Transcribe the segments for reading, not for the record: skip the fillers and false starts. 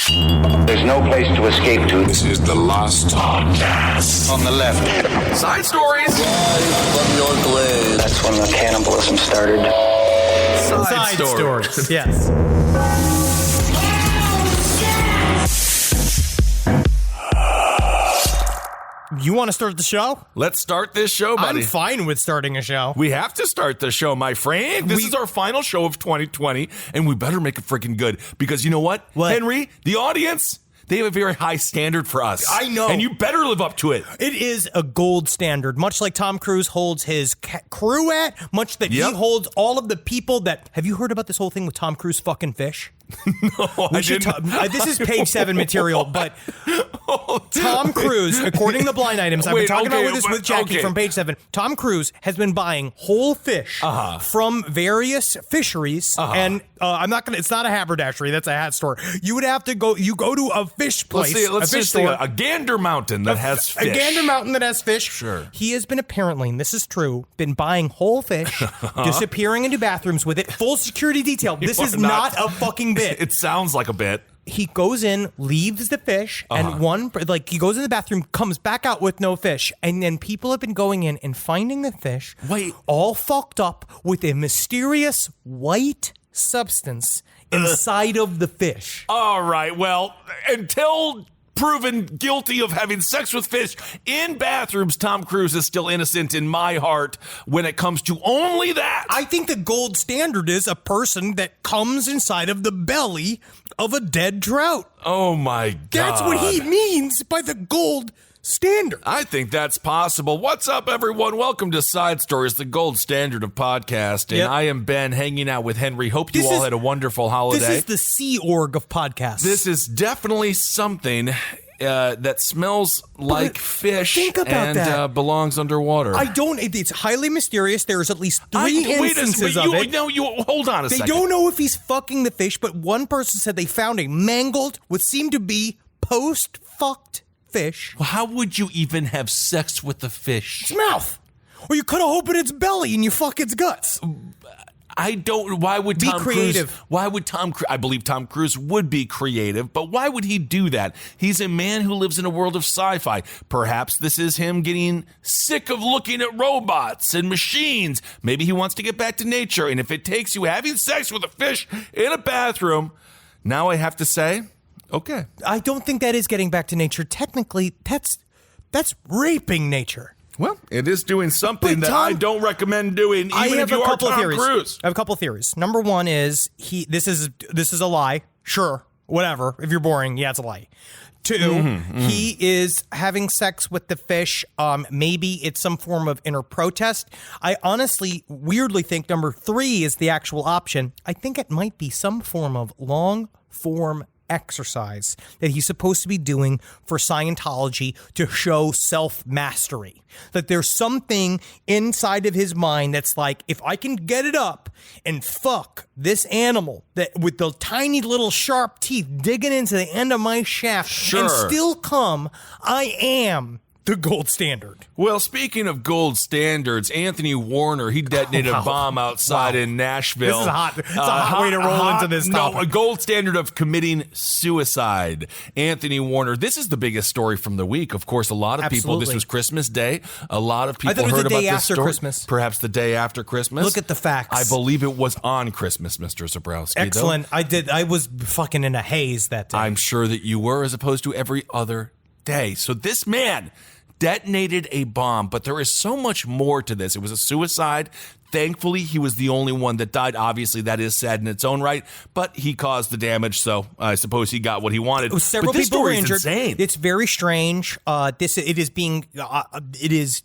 There's no place to escape to. This is the last podcast. On the left. Side stories. Live from your blade. That's when the cannibalism started. Side stories. Yes. You want to start the show? Let's start this show, buddy. I'm fine with starting a show. We have to start the show, my friend. This is our final show of 2020, and we better make it freaking good because you know what? Henry, the audience, they have a very high standard for us. I know. And you better live up to it. It is a gold standard, much like Tom Cruise holds his crew at, much that he holds all of the people that... Have you heard about this whole thing with Tom Cruise fucking fish? No, I didn't. This is page 7 material, but Tom Cruise, according to Blind Items, I've been talking about this with Jackie from page 7. Tom Cruise has been buying whole fish from various fisheries, and I'm not gonna. It's not a haberdashery. That's a hat store. You would have to go. You go to a fish place. Let's just say a Gander Mountain that has fish. A Gander Mountain that has fish. Sure. He has been apparently, and this is true, been buying whole fish, disappearing into bathrooms with it, full security detail. This is not a fucking bit. It sounds like a bit. He goes in, leaves the fish, and he goes in the bathroom, comes back out with no fish. And then people have been going in and finding the fish all fucked up with a mysterious white substance inside of the fish. All right, well, until proven guilty of having sex with fish in bathrooms, Tom Cruise is still innocent in my heart when it comes to only that. I think the gold standard is a person that comes inside of the belly of a dead trout. Oh my God. That's what he means by the gold standard. I think that's possible. What's up, everyone? Welcome to Side Stories, the gold standard of podcasting. Yep. I am Ben, hanging out with Henry. Hope you all had a wonderful holiday. This is the Sea Org of podcasts. This is definitely something that smells like fish and belongs underwater. It's highly mysterious. There's at least 3 instances of it. No, hold on a second. They don't know if he's fucking the fish, but one person said they found a mangled, what seemed to be post-fucked fish. Well, how would you even have sex with the fish? Its mouth. Or you could have opened its belly and you fuck its guts. I don't. Why would be Tom creative? Cruise? Why would Tom Cruise? I believe Tom Cruise would be creative, but why would he do that? He's a man who lives in a world of sci-fi. Perhaps this is him getting sick of looking at robots and machines. Maybe he wants to get back to nature, and if it takes you having sex with a fish in a bathroom, now I have to say, okay. I don't think that is getting back to nature. Technically, that's raping nature. Well, it is doing something that I don't recommend doing, even if you are Tom Cruise. I have a couple of theories. Number one is this is a lie. Sure, whatever. If you're boring, yeah, it's a lie. 2, he is having sex with the fish. Maybe it's some form of inner protest. I honestly, weirdly think number 3 is the actual option. I think it might be some form of long-form exercise that he's supposed to be doing for Scientology to show self-mastery. That there's something inside of his mind that's like, if I can get it up and fuck this animal that with the tiny little sharp teeth digging into the end of my shaft and still come, I am the gold standard. Well, speaking of gold standards, Anthony Warner, he detonated a bomb outside in Nashville. This is it's a hot way to roll into this topic. No, a gold standard of committing suicide. Anthony Warner, this is the biggest story from the week. Of course, a lot of people, this was Christmas Day. A lot of people heard about this story. Christmas. Perhaps the day after Christmas. Look at the facts. I believe it was on Christmas, Mr. Zabrowski. Excellent. Though. I was fucking in a haze that day. I'm sure that you were, as opposed to every other day. So this man detonated a bomb, but there is so much more to this. It was a suicide. Thankfully, he was the only one that died. Obviously, that is sad in its own right, but he caused the damage, so I suppose he got what he wanted. Several people were injured. Insane. It's very strange. It is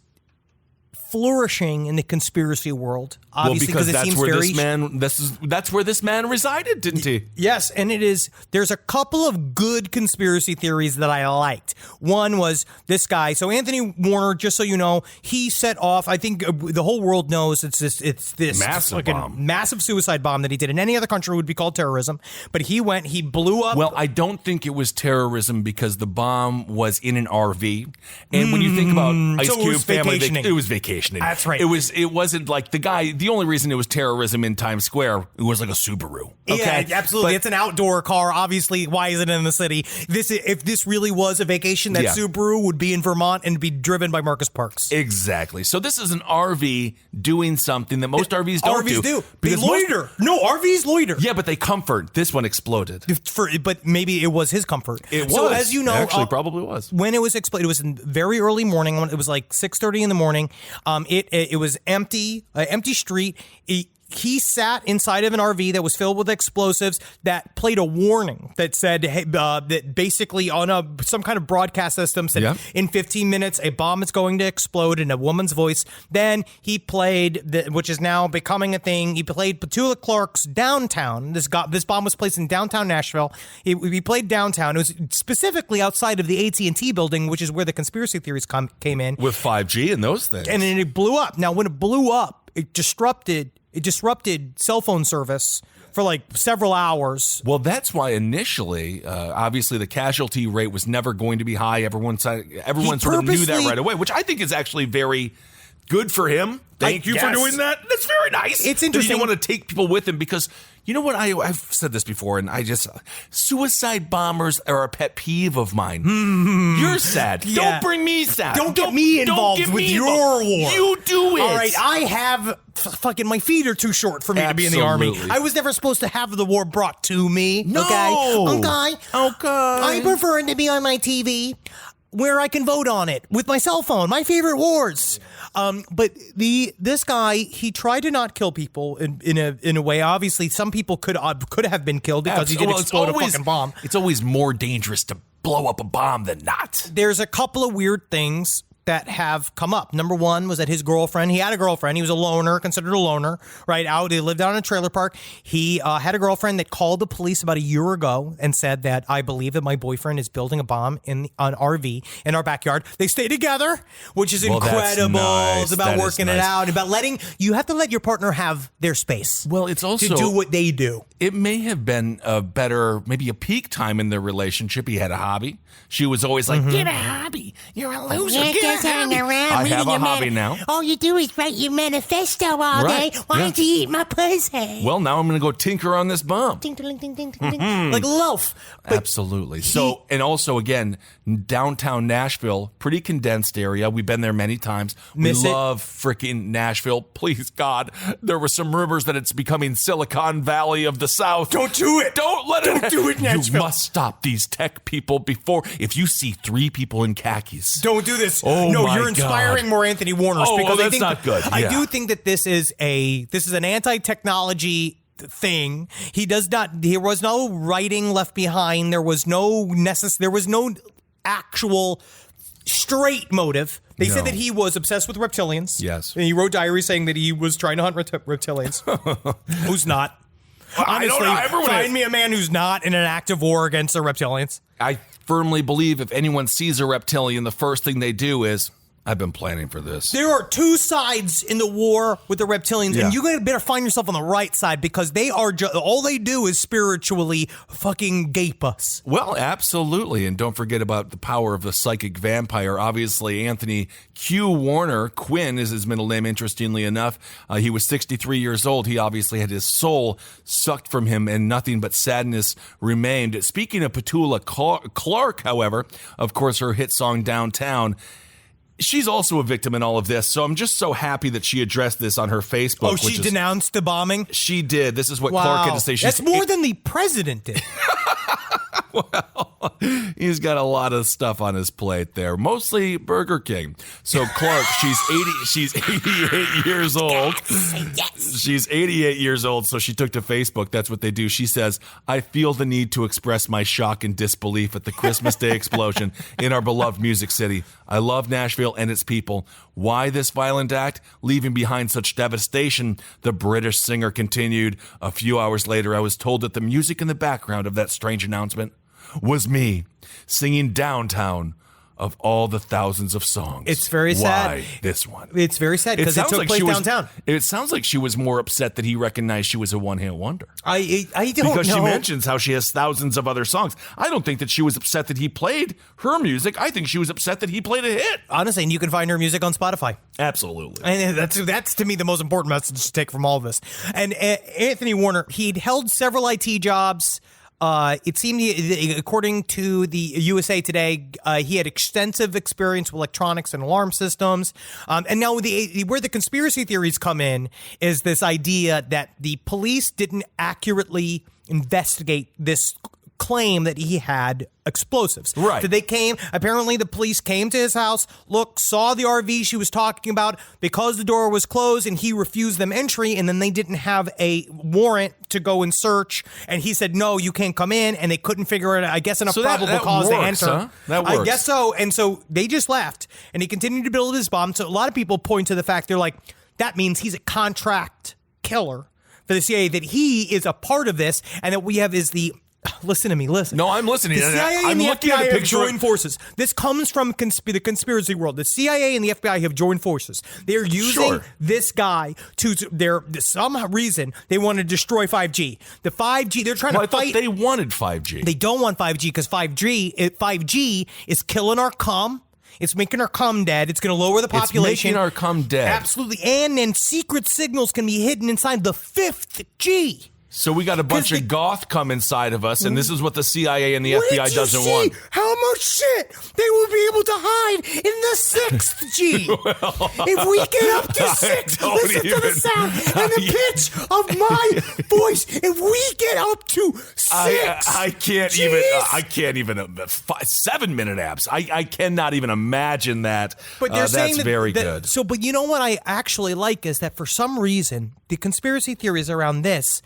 flourishing in the conspiracy world. Obviously, because that's where that's where this man resided, didn't he? Yes, and there's a couple of good conspiracy theories that I liked. One was this guy. So Anthony Warner, just so you know, he set off, I think the whole world knows it's this massive suicide bomb that he did. In any other country, it would be called terrorism. But he blew up. Well, I don't think it was terrorism because the bomb was in an RV. And when you think about Ice Cube family, it was vacation. vacationing. That's right. It wasn't like the only reason it was terrorism in Times Square, it was like a Subaru. Okay? Yeah, absolutely. But it's an outdoor car. Obviously, why is it in the city? If this really was a vacation, that Subaru would be in Vermont and be driven by Marcus Parks. exactly. So this is an RV doing something that most RVs don't RVs do. They Because most- loiter. No, RVs loiter. yeah, but they comfort. This one exploded. But maybe it was his comfort. So as you know, actually probably was. when it was exploded, it was in very early morning. It was like 6:30 in the morning. It was empty street. He sat inside of an RV that was filled with explosives that played a warning that said, hey, that basically on some kind of broadcast system said, in 15 minutes, a bomb is going to explode in a woman's voice. Then he played, which is now becoming a thing, he played Petula Clark's Downtown. This bomb was placed in downtown Nashville. He played Downtown. It was specifically outside of the AT&T building, which is where the conspiracy theories came in. With 5G and those things. And then it blew up. Now, when it blew up, it disrupted cell phone service for like several hours. Well, that's why initially, obviously, the casualty rate was never going to be high. Everyone sort of knew that right away, which I think is actually very good for him. Thank you for doing that. That's very nice. It's That interesting. you want to take people with him because you know what? I've said this before, and suicide bombers are a pet peeve of mine. You're sad. Yeah. Don't bring me sad. Don't get me involved get with me your involved. war. You do it. All right, I have fucking my feet are too short for me to be in the army. Absolutely. I was never supposed to have the war brought to me. No. Okay. Okay. I prefer it to be on my TV where I can vote on it with my cell phone. My favorite wars. But this guy, he tried to not kill people in a way. Obviously, some people could have been killed because he did explode a fucking bomb. It's always more dangerous to blow up a bomb than not. There's a couple of weird things that have come up. Number one was that his girlfriend, he had a girlfriend. He was a loner, considered a loner, right? He lived out in a trailer park. He had a girlfriend that called the police about a year ago and said that, I believe that my boyfriend is building a bomb in an RV in our backyard. They stay together, which is incredible. Nice. It's about working it out, about you have to let your partner have their space. Well, it's also to do what they do. It may have been maybe a peak time in their relationship. He had a hobby. She was always like, get a hobby. You're a loser. Get a hobby. I have a hobby now. All you do is write your manifesto all Right. day. Why don't you eat my pussy? Well, now I'm going to go tinker on this bomb. Ding, ding, ding, ding, ding, ding. Like loaf. But Absolutely. So, and also, again, downtown Nashville, pretty condensed area. We've been there many times. Miss we it? love freaking Nashville. Please, God, there were some rumors that it's becoming Silicon Valley of the South. Don't do it. Don't let Don't it. do it, You Nashville. must stop these tech people before. If you see 3 people in khakis. Don't do this. Oh, no, my you're inspiring God. more Anthony Warners Oh, because well, I that's think not good. I Yeah. do think that this is an anti-technology thing. There was no writing left behind. There was no actual straight motive. They said No. that he was obsessed with reptilians. Yes. And he wrote diaries saying that he was trying to hunt reptilians. Who's not? I don't Honestly, know. Everyone find is. me a man who's not in an active war against the reptilians. I firmly believe if anyone sees a reptilian, the first thing they do is, I've been planning for this. There are two sides in the war with the reptilians, Yeah. and you better find yourself on the right side because they are all they do is spiritually fucking gape us. Well, absolutely. And don't forget about the power of the psychic vampire. Obviously, Anthony Q. Warner, Quinn is his middle name, interestingly enough. He was 63 years old. He obviously had his soul sucked from him and nothing but sadness remained. Speaking of Petula Clark, however, of course, her hit song Downtown, she's also a victim in all of this. So I'm just so happy that she addressed this on her Facebook. Oh, she denounced the bombing? She did. This is what Wow. Clark had to say. That's more than the president did. Well, he's got a lot of stuff on his plate there, mostly Burger King. So Clark, she's 88 years old. Yes. She's 88 years old, so she took to Facebook. That's what they do. She says, I feel the need to express my shock and disbelief at the Christmas Day explosion in our beloved Music City. I love Nashville and its people. Why this violent act? Leaving behind such devastation, the British singer continued. A few hours later, I was told that the music in the background of that strange announcement was me singing Downtown of all the thousands of songs. It's very sad. Why this one? It's very sad because it took place downtown. It sounds like she was more upset that he recognized she was a one-hit wonder. I don't know. Because she mentions how she has thousands of other songs. I don't think that she was upset that he played her music. I think she was upset that he played a hit. Honestly, and you can find her music on Spotify. Absolutely. And that's to me the most important message to take from all of this. And Anthony Warner, he'd held several IT jobs. It seemed, according to the USA Today, he had extensive experience with electronics and alarm systems. And now where the conspiracy theories come in is this idea that the police didn't accurately investigate this claim that he had explosives. Right. So apparently the police came to his house, saw the RV she was talking about because the door was closed and he refused them entry, and then they didn't have a warrant to go and search, and he said, no, you can't come in, and they couldn't figure it out, I guess, enough probable cause works, to enter. Huh? That works. I guess so. And so they just left, and he continued to build his bomb. So a lot of people point to the fact, they're like, that means he's a contract killer for the CIA, that he is a part of this, and that we have is the... Listen to me, listen. No, I'm listening. The CIA I'm and the looking FBI at a have picture. joined forces. This comes from the conspiracy world. The CIA and the FBI have joined forces. They're using this guy to some reason they want to destroy 5G. The 5G, they're trying to fight. I thought they wanted 5G. They don't want 5G because 5G is killing our comm. It's making our comm dead. It's going to lower the population. It's making our comm dead. Absolutely. And then secret signals can be hidden inside the 5th G. So we got a bunch of goth come inside of us, and this is what the CIA and the FBI doesn't want. How much shit they will be able to hide in the 6th G? If we get up to 6, listen to the sound and the pitch of my voice. If we get up to 6, I can't even 7-minute apps. I cannot even imagine that. But they're saying that's very good. So, but you know what I actually like is that for some reason the conspiracy theories around this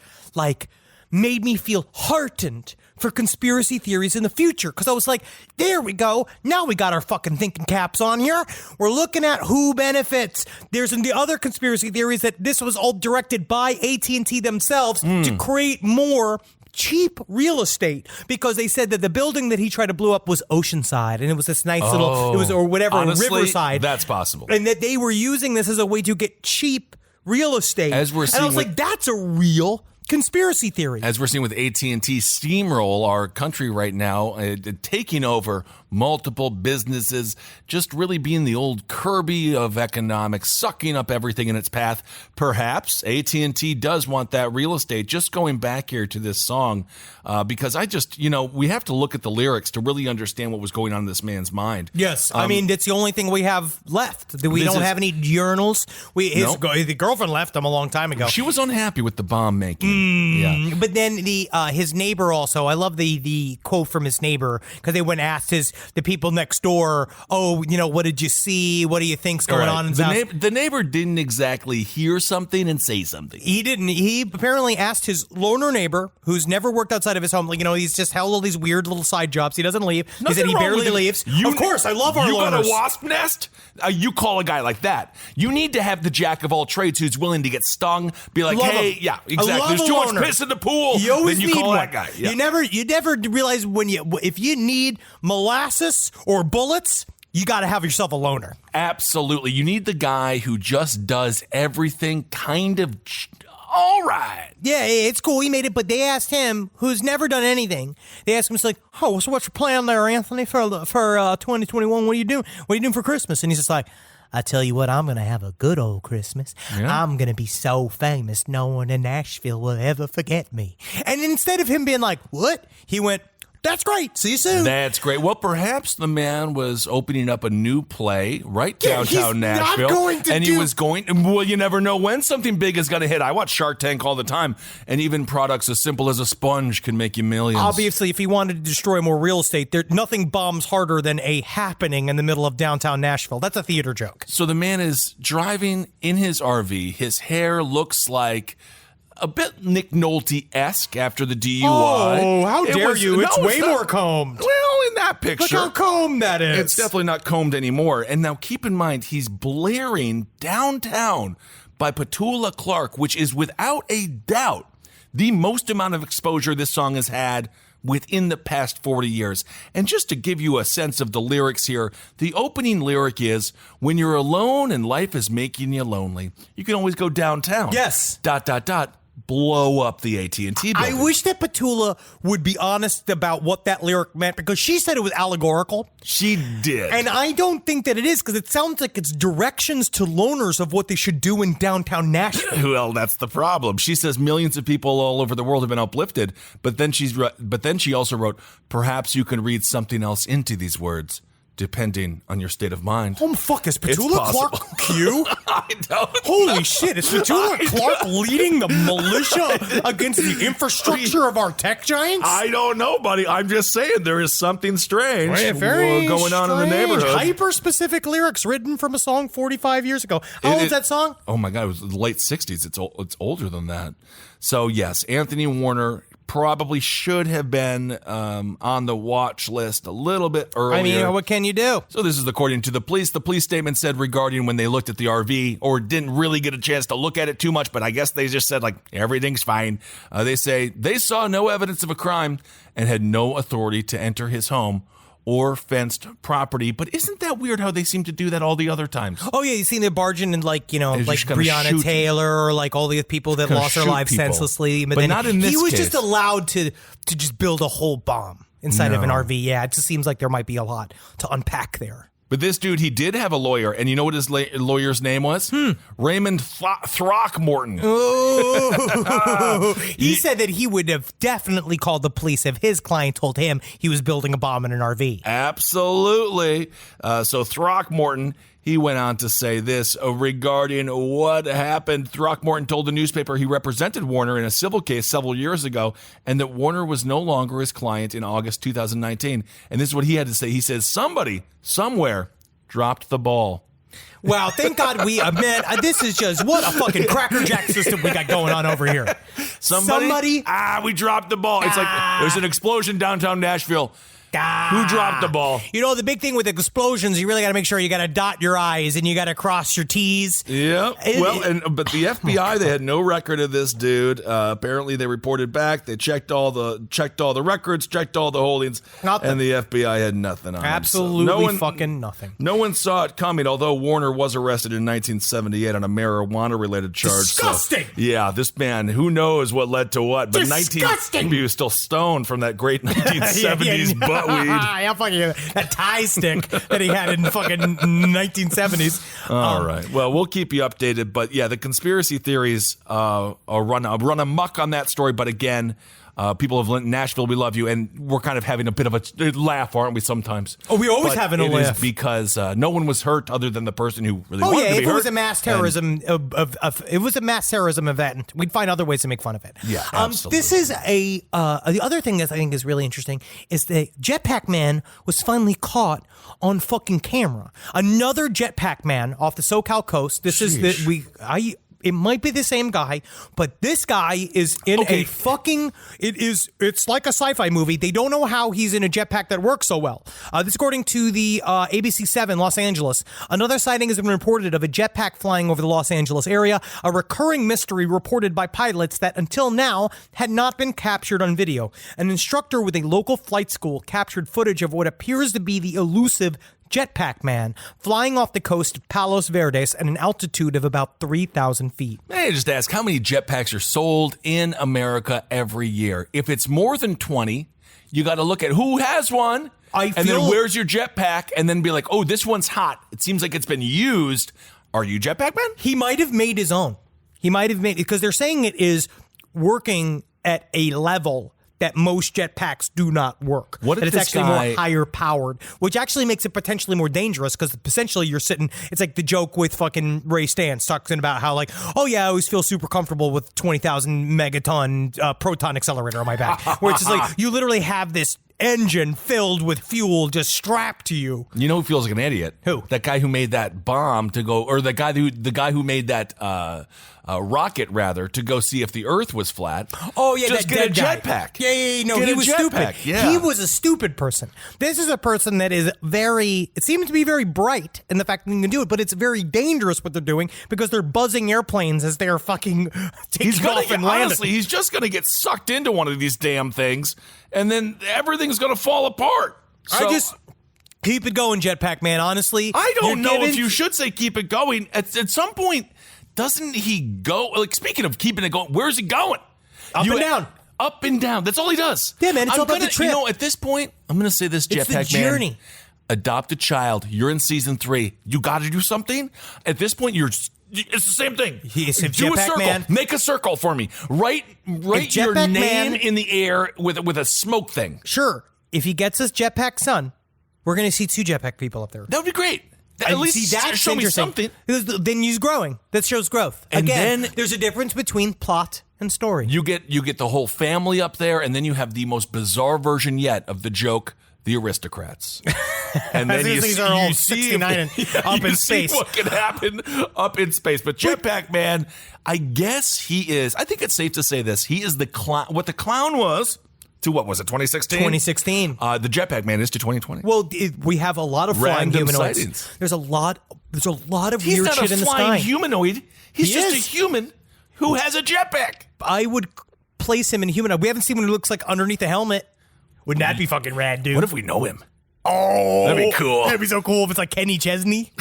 made me feel heartened for conspiracy theories in the future. Because I was like, there we go. Now we got our fucking thinking caps on here. We're looking at who benefits. There's the other conspiracy theories that this was all directed by AT&T themselves to create more cheap real estate, because they said that the building that he tried to blow up was Oceanside, and it was this nice honestly, Riverside. That's possible. And that they were using this as a way to get cheap real estate. As we're seeing, and I was like, that's a real conspiracy theory. As we're seeing with AT&T steamroll our country right now, taking over multiple businesses, just really being the old Kirby of economics, sucking up everything in its path. Perhaps AT&T does want that real estate. Just going back here to this song, because we have to look at the lyrics to really understand what was going on in this man's mind. Yes, I mean, it's the only thing we have left. We don't have any urinals. The girlfriend left him a long time ago. She was unhappy with the bomb making. Yeah. But then his neighbor also, I love the quote from his neighbor, because they went and asked the people next door, what did you see? What do you think's going on in the neighbor didn't exactly hear something and say something. He didn't. He apparently asked his loner neighbor, who's never worked outside of his home. He's just held all these weird little side jobs. He doesn't leave. He said he barely leaves. Of course, I love our loners. You got a wasp nest? You call a guy like that. You need to have the jack of all trades who's willing to get stung. Be like, hey, yeah, exactly. There's too much piss in the pool. You always then you need call one. that guy. Yeah. You never realize if you need molasses or bullets, you got to have yourself a loner. Absolutely. You need the guy who just does everything kind of all right. Yeah, it's cool. He made it, but they asked him, who's never done anything. They asked him, it's like, so what's your plan there, Anthony, for 2021? What are you doing? What are you doing for Christmas? And he's just like, I tell you what, I'm going to have a good old Christmas. Yeah. I'm going to be so famous, no one in Nashville will ever forget me. And instead of him being like, what? He went, that's great. See you soon. That's great. Well, perhaps the man was opening up a new play right downtown Nashville. He was going. Well, you never know when something big is going to hit. I watch Shark Tank all the time, and even products as simple as a sponge can make you millions. Obviously, if he wanted to destroy more real estate, nothing bombs harder than a happening in the middle of downtown Nashville. That's a theater joke. So the man is driving in his RV. His hair looks like a bit Nick Nolte-esque after the DUI. Oh, how dare you? It's way more combed. Well, in that picture. Look how combed that is. It's definitely not combed anymore. And now keep in mind, he's blaring Downtown by Petula Clark, which is without a doubt the most amount of exposure this song has had within the past 40 years. And just to give you a sense of the lyrics here, the opening lyric is, when you're alone and life is making you lonely, you can always go downtown. Yes. ... blow up the AT&T building. I wish that Petula would be honest about what that lyric meant, because she said it was allegorical. She did. And I don't think that it is, because it sounds like it's directions to loners of what they should do in downtown Nashville. Well, that's the problem. She says millions of people all over the world have been uplifted, but then she also wrote, perhaps you can read something else into these words, depending on your state of mind. Oh, fuck, is Petula Clark Q? I don't Holy shit, is Petula Clark leading the militia against the infrastructure of our tech giants? I don't know, buddy. I'm just saying there is something strange going on in the neighborhood. Hyper-specific lyrics written from a song 45 years ago. How old is that song? Oh, my God. It was the late 60s. It's older than that. So, yes, Anthony Warner probably should have been on the watch list a little bit earlier. I mean, what can you do? So this is according to the police. The police statement said regarding when they looked at the RV, or didn't really get a chance to look at it too much, but I guess they just said, like, everything's fine. They say they saw no evidence of a crime and had no authority to enter his home or fenced property. But isn't that weird how they seem to do that all the other times? Oh, yeah, you seen the barging in, like just gonna Breonna shoot Taylor, or like all the people that lost their lives people. senselessly. But then not in this He was case. just allowed to just build a whole bomb inside of an RV. Yeah, it just seems like there might be a lot to unpack there. But this dude, he did have a lawyer, and you know what his lawyer's name was? Raymond Throckmorton. Oh, he said that he would have definitely called the police if his client told him he was building a bomb in an RV. Absolutely. So Throckmorton, he went on to say this regarding what happened. Throckmorton told the newspaper he represented Warner in a civil case several years ago, and that Warner was no longer his client in August 2019. And this is what he had to say. He says, somebody, somewhere, dropped the ball. Wow, thank God man, this is just, what a fucking crackerjack system we got going on over here. Somebody? We dropped the ball. It's like there's an explosion downtown Nashville. Who dropped the ball? You know, the big thing with explosions, you really got to make sure you got to dot your I's and you got to cross your T's. Yeah. But the FBI, they had no record of this dude. Apparently, they reported back. They checked all the records, checked all the holdings, and the FBI had nothing on Absolutely him. So fucking nothing. No one saw it coming, although Warner was arrested in 1978 on a marijuana-related charge. Disgusting! So, yeah, this man, who knows what led to what, but Disgusting! Maybe he was still stoned from that great 1970s butt weed. Yeah, fucking that tie stick that he had in fucking 1970s. All right. Well, we'll keep you updated. But yeah, the conspiracy theories run amok on that story. But again, people of Nashville, we love you, and we're kind of having a bit of a laugh, aren't we? Sometimes. Oh, we always having a laugh. It is because no one was hurt other than the person who really wanted to be hurt. If it was a mass terrorism, it was a mass terrorism event, we'd find other ways to make fun of it. Yeah, absolutely. This is the other thing that I think is really interesting is the Jetpack Man was finally caught on fucking camera. Another Jetpack Man off the SoCal coast. It might be the same guy, but this guy is in a fucking... It's like a sci-fi movie. They don't know how he's in a jetpack that works so well. This according to the ABC 7 Los Angeles. Another sighting has been reported of a jetpack flying over the Los Angeles area, a recurring mystery reported by pilots that until now had not been captured on video. An instructor with a local flight school captured footage of what appears to be the elusive Jetpack Man flying off the coast of Palos Verdes at an altitude of about 3,000 feet. May I just ask, how many jetpacks are sold in America every year? If it's more than 20, you got to look at who has one, and then where's your jetpack, and then be like, oh, this one's hot. It seems like it's been used. Are you Jetpack Man? He might have made his own. He might have made it because they're saying it is working at a level that most jetpacks do not work. What if it's this actually guy... more higher powered, which actually makes it potentially more dangerous because essentially you're sitting, it's like the joke with fucking Ray Stantz talking about how like, oh yeah, I always feel super comfortable with 20,000 megaton proton accelerator on my back. Where it's just like, you literally have this engine filled with fuel just strapped to you. You know who feels like an idiot? Who? That guy who made that bomb to go, or the guy who made that rocket rather, to go see if the Earth was flat. Oh yeah, just that get a dead guy. jetpack. Yeah. No, Get he a was jetpack, stupid. yeah. He was a stupid person. This is a person that is it seems to be very bright in the fact that you can do it, but it's very dangerous what they're doing because they're buzzing airplanes as they're fucking taking off and landing. Honestly, he's just going to get sucked into one of these damn things, and then everything's going to fall apart. So, I just keep it going, Jetpack Man. Honestly, I don't know if giving- you should say keep it going. At some point, doesn't he go? Like, speaking of keeping it going, where's he going? Up and down. Up and down. That's all he does. Yeah, man, it's all about the trip. You know, at this point, I'm going to say this, It's the Jetpack Man. journey. Adopt a child. You're in season 3. You got to do something. At this point, it's the same thing. Do a Jetpack circle. Man- Make a circle for me. Write your Jetpack name Man- in the air with a smoke thing. Sure, if he gets us Jetpack Son, we're going to see 2 Jetpack people up there. That would be great. At And least see, that's show me interesting. something. Because then he's growing. That shows growth. And Again, then- there's a difference between plot and story. You get the whole family up there, and then you have the most bizarre version yet of the joke, the aristocrats. And then These are all see 69 and up in see space. what can happen up in space. But Jetpack Man, I guess he is. I think it's safe to say this. He is the clown. What the clown was to what was it? 2016. 2016. The Jetpack Man is to 2020. Well, we have a lot of flying Random humanoids. sightings. There's a lot of He's weird not shit a in the flying sky. humanoid. He's He just is. a human who has a jetpack. I would place him in humanoid. We haven't seen what he looks like underneath the helmet. Wouldn't that be fucking rad, dude? What if we know him? Oh, That'd be cool. That'd be so cool if it's like Kenny Chesney.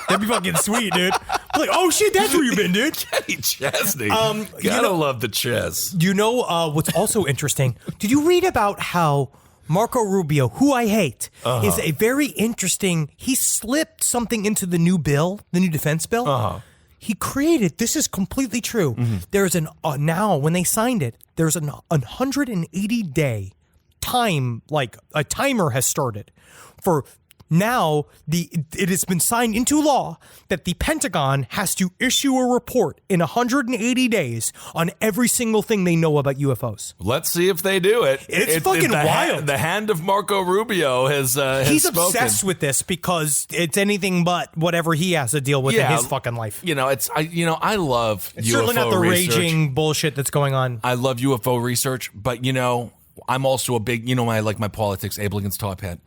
That'd be fucking sweet, dude. Like, oh shit, that's where you've been, dude. Kenny Chesney. You Gotta know- love the chess. You know what's also interesting? Did you read about how Marco Rubio, who I hate, is a very interesting. He slipped something into the new bill, the new defense bill. He created. This is completely true. There's now when they signed it, there's an 180 day time, like a timer has started for. Now, it has been signed into law that the Pentagon has to issue a report in 180 days on every single thing they know about UFOs. Let's see if they do it. It's fucking wild. The hand of Marco Rubio has He's spoken. obsessed with this because it's anything but whatever he has to deal with in his fucking life. You know, I love It's UFO certainly not the research. raging bullshit that's going on. I love UFO research, but I'm also a big, I like my politics, Abel against Top Hat.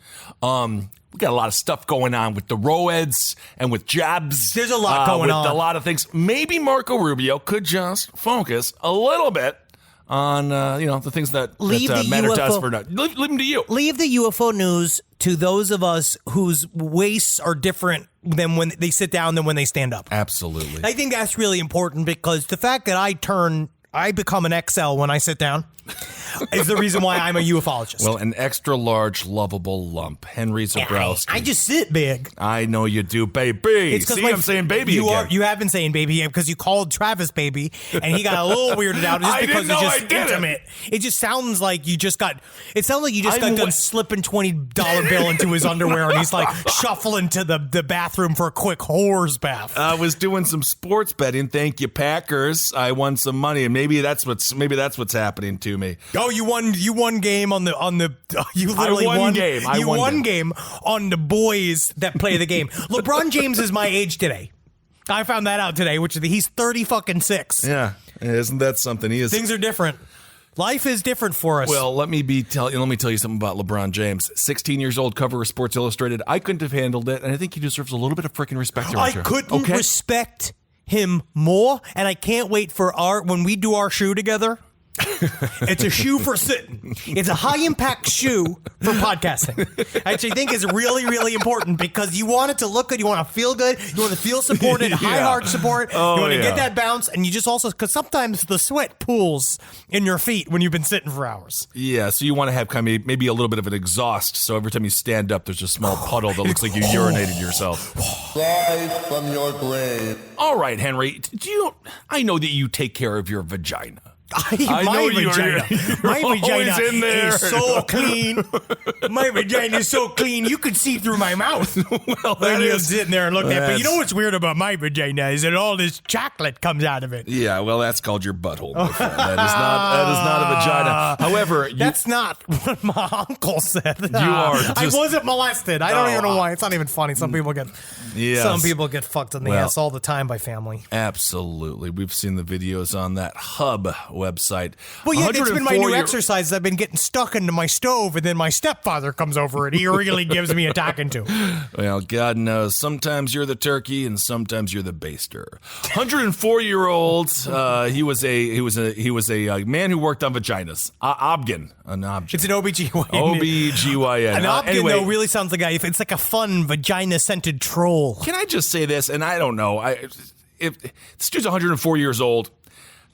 We got a lot of stuff going on with the Roeds and with jabs. There's a lot going with on. a lot of things. Maybe Marco Rubio could just focus a little bit on, the things that matter to us. Leave them to you. Leave the UFO news to those of us whose waists are different than when they sit down than when they stand up. Absolutely. I think that's really important because the fact that I become an XL when I sit down is the reason why I'm a ufologist. Well, an extra large, lovable lump. Henry Zabrowski. I just sit big. I know you do, baby. It's 'cause See, my- I'm saying baby you again. You have been saying baby because you called Travis baby, and he got a little weirded out just I because didn't know it's I just did it. intimate. It just sounds like you just got. It sounds like you just I'm got done wa- slipping $20 bill into his underwear, and he's like shuffling to the bathroom for a quick whores bath. I was doing some sports betting. Thank you, Packers. I won some money, and maybe that's what's happening to me. Oh, you won game on the you literally I won game. I you won won game. game on the boys that play the game. LeBron James is my age today. I found that out today, which is he's 30-fucking-6. Yeah, isn't that something? He is. Things are different. Life is different for us. Well, let me tell you something about LeBron James. 16 years old, cover of Sports Illustrated. I couldn't have handled it, and I think he deserves a little bit of freaking respect. I couldn't respect him more, and I can't wait for when we do our shoe together. It's a shoe for sitting. It's a high impact shoe for podcasting. I actually think is really, really important because you want it to look good. You want to feel good. You want to feel supported, high heart support. Oh, you want to yeah. get that bounce. And you just also, because sometimes the sweat pools in your feet when you've been sitting for hours. Yeah, so you want to have kind of maybe a little bit of an exhaust. So every time you stand up, there's a small puddle that looks like you urinated yourself. Rise from your grave. All right, Henry. I know that you take care of your vagina. I know you're My always vagina in there. is so clean. My vagina is so clean, you could see through my mouth. Well, when that you're is sitting there and looking at it. But you that's- know what's weird about my vagina is that all this chocolate comes out of it. Yeah, well, that's called your butthole, my friend. That is not a vagina. However, That's not what my uncle said. You are I just- wasn't molested. I don't even know why. It's not even funny. Some people get fucked in the ass all the time by family. Absolutely. We've seen the videos on that Hub website. Well, yeah, it's been my new 104 exercise. I've been getting stuck into my stove, and then my stepfather comes over, and he really gives me a talking to. Well, God knows. Sometimes you're the turkey, and sometimes you're the baster. 104-year-old. He was a man who worked on vaginas. Obgyn, an object. It's an OBGYN. OBGYN. An Obgyn, Anyway, though, really sounds like it's like a fun vagina-scented troll. can I just say this? And I don't know. If this dude's 104 years old.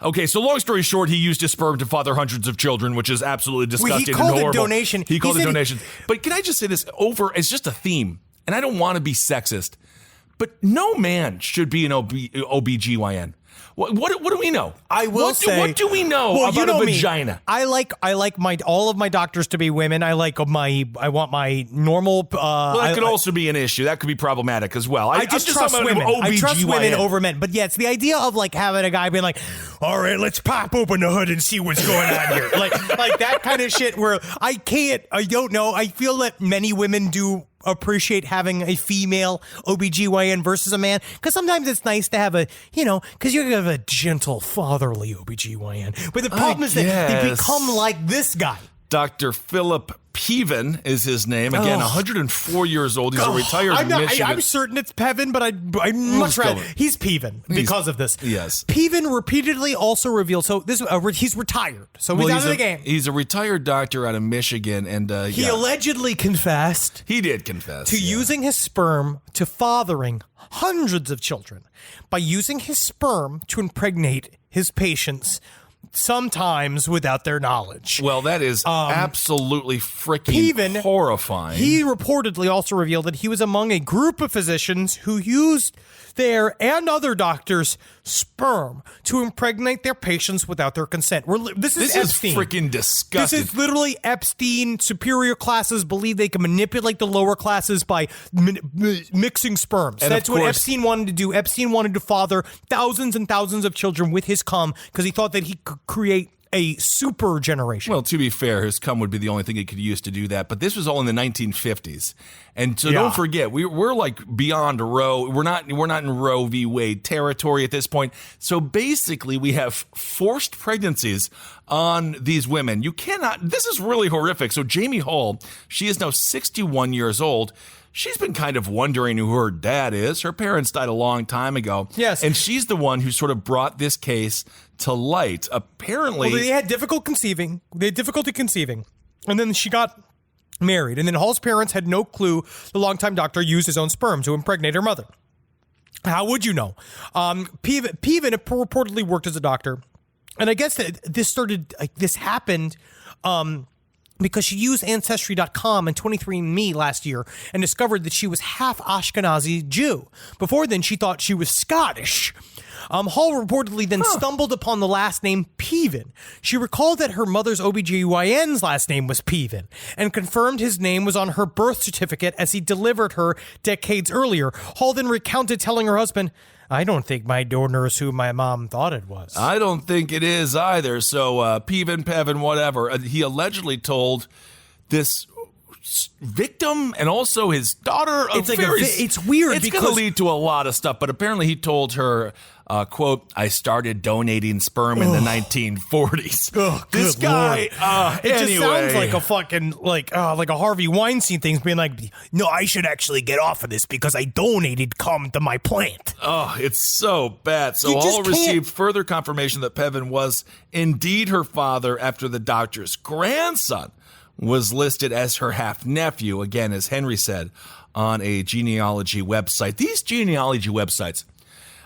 Okay, so long story short, he used his sperm to father hundreds of children, which is absolutely disgusting called and it horrible. donation. He called He it said donation. But can I just say this it's just a theme, and I don't want to be sexist, but no man should be an OBGYN. What do we know? I will say. What do we know about a vagina? Me. I like all of my doctors to be women. I want my normal. Well, that could also be an issue. That could be problematic as well. I just trust women. I trust women over men. But yeah, it's the idea of like having a guy being like, "All right, let's pop open the hood and see what's going on here," like that kind of shit. Where I don't know. I feel that many women do appreciate having a female OBGYN versus a man, because sometimes it's nice to have because you have a gentle fatherly OBGYN, but the problem is that they become like this guy. Dr. Philip Peven is his name. Again, 104 years old. He's a retired Michigan. I'm certain it's Pevin, but I'd much rather. He's Peven because of this. Yes. Peven repeatedly also revealed, so this he's retired. So he's out of the game. He's a retired doctor out of Michigan. And he allegedly confessed. He did confess. To using his sperm to fathering hundreds of children by using his sperm to impregnate his patients, sometimes without their knowledge. Well, that is absolutely freaking horrifying. He reportedly also revealed that he was among a group of physicians who used their and other doctors' sperm to impregnate their patients without their consent. This is Epstein. Freaking disgusting. This is literally Epstein. Superior classes believe they can manipulate the lower classes by mixing sperms. And that's what Epstein wanted to do. Epstein wanted to father thousands and thousands of children with his cum because he thought that he could create a super generation. Well, to be fair, his cum would be the only thing he could use to do that. But this was all in the 1950s, and so don't forget, we're like beyond Roe. We're not in Roe v. Wade territory at this point. So basically, we have forced pregnancies on these women. You cannot. This is really horrific. So Jamie Hall, she is now 61 years old. She's been kind of wondering who her dad is. Her parents died a long time ago. Yes. And she's the one who sort of brought this case to light. Apparently. Well, they had difficulty conceiving. And then she got married. And then Hall's parents had no clue the longtime doctor used his own sperm to impregnate her mother. How would you know? Peven reportedly worked as a doctor. And I guess that this happened because she used Ancestry.com and 23andMe last year and discovered that she was half Ashkenazi Jew. Before then, she thought she was Scottish. Hall reportedly then stumbled upon the last name Peven. She recalled that her mother's OBGYN's last name was Peven and confirmed his name was on her birth certificate as he delivered her decades earlier. Hall then recounted telling her husband, "I don't think my donor is who my mom thought it was." I don't think it is either. So Pevin, whatever. He allegedly told this victim and also his daughter. It's weird. It's going to lead to a lot of stuff. But apparently, he told her, "quote I started donating sperm in the 1940s." This guy. It just sounds like a fucking like a Harvey Weinstein thing, being like, "No, I should actually get off of this because I donated cum to my plant." Oh, it's so bad. So Hall received further confirmation that Pevin was indeed her father after the doctor's grandson was listed as her half-nephew, again, as Henry said, on a genealogy website. These genealogy websites,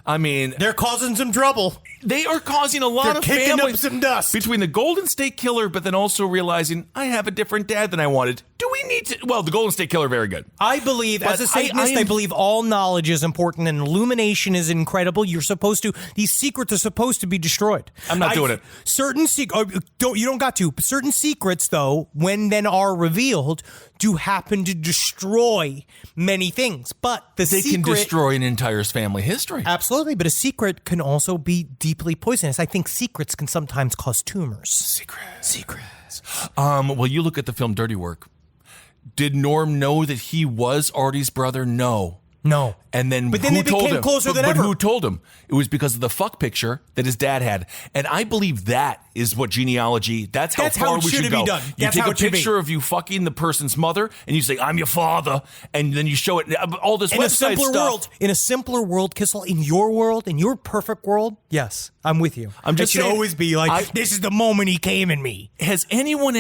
I mean, They're causing some trouble. they are causing a lot They're of kicking family up some dust. between the Golden State Killer, but then also realizing I have a different dad than I wanted. Do we need to? Well, the Golden State Killer, very good. I believe, But as a Satanist, I believe all knowledge is important and illumination is incredible. You're supposed to; these secrets are supposed to be destroyed. I'm not doing it. Certain you don't got to. Certain secrets, though, when then are revealed, do happen to destroy many things. But the They secret can destroy an entire family history. Absolutely, but a secret can also be deeply poisonous. I think secrets can sometimes cause tumors. Secrets. Well, you look at the film Dirty Work. Did Norm know that he was Artie's brother? No. And then, But then who they told became him? closer than but ever. who told him? It was because of the fuck picture that his dad had, and I believe that is what genealogy. That's how far we should go. be done. You That's take how a it should be. picture of you fucking the person's mother, and you say, "I'm your father," and then you show it. All this In a website simpler stuff. world, Kissel, in your world, in your perfect world, yes, I'm with you. I'm just it should saying, always be like, this is the moment he came in me. Has anyone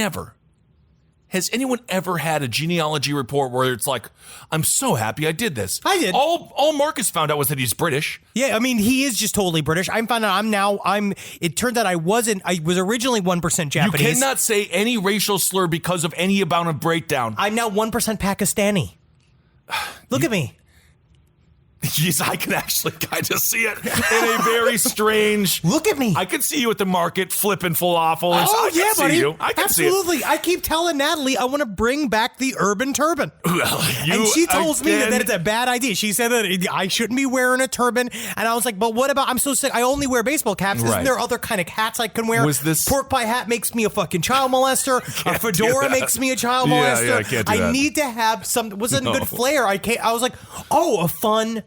ever had a genealogy report where it's like, I'm so happy I did this? I did. All Marcus found out was that he's British. Yeah, I mean, he is just totally British. I found out it turned out I was originally 1% Japanese. You cannot say any racial slur because of any amount of breakdown. I'm now 1% Pakistani. Look at me. Yes, I can actually kind of see it in a very strange. Look at me. I can see you at the market flipping falafel. Oh, yeah, buddy. See you. I can Absolutely. see it. I keep telling Natalie I want to bring back the urban turban. Well, And she tells me again- that it's a bad idea. She said that I shouldn't be wearing a turban. And I was like, but what about, I'm so sick. I only wear baseball caps. Isn't Right. there other kind of hats I can wear? Was this- Pork pie hat makes me a fucking child molester. A fedora that. makes me a child Yeah, molester. yeah, I can't do that. need to have some, wasn't good flair. I was like, a fun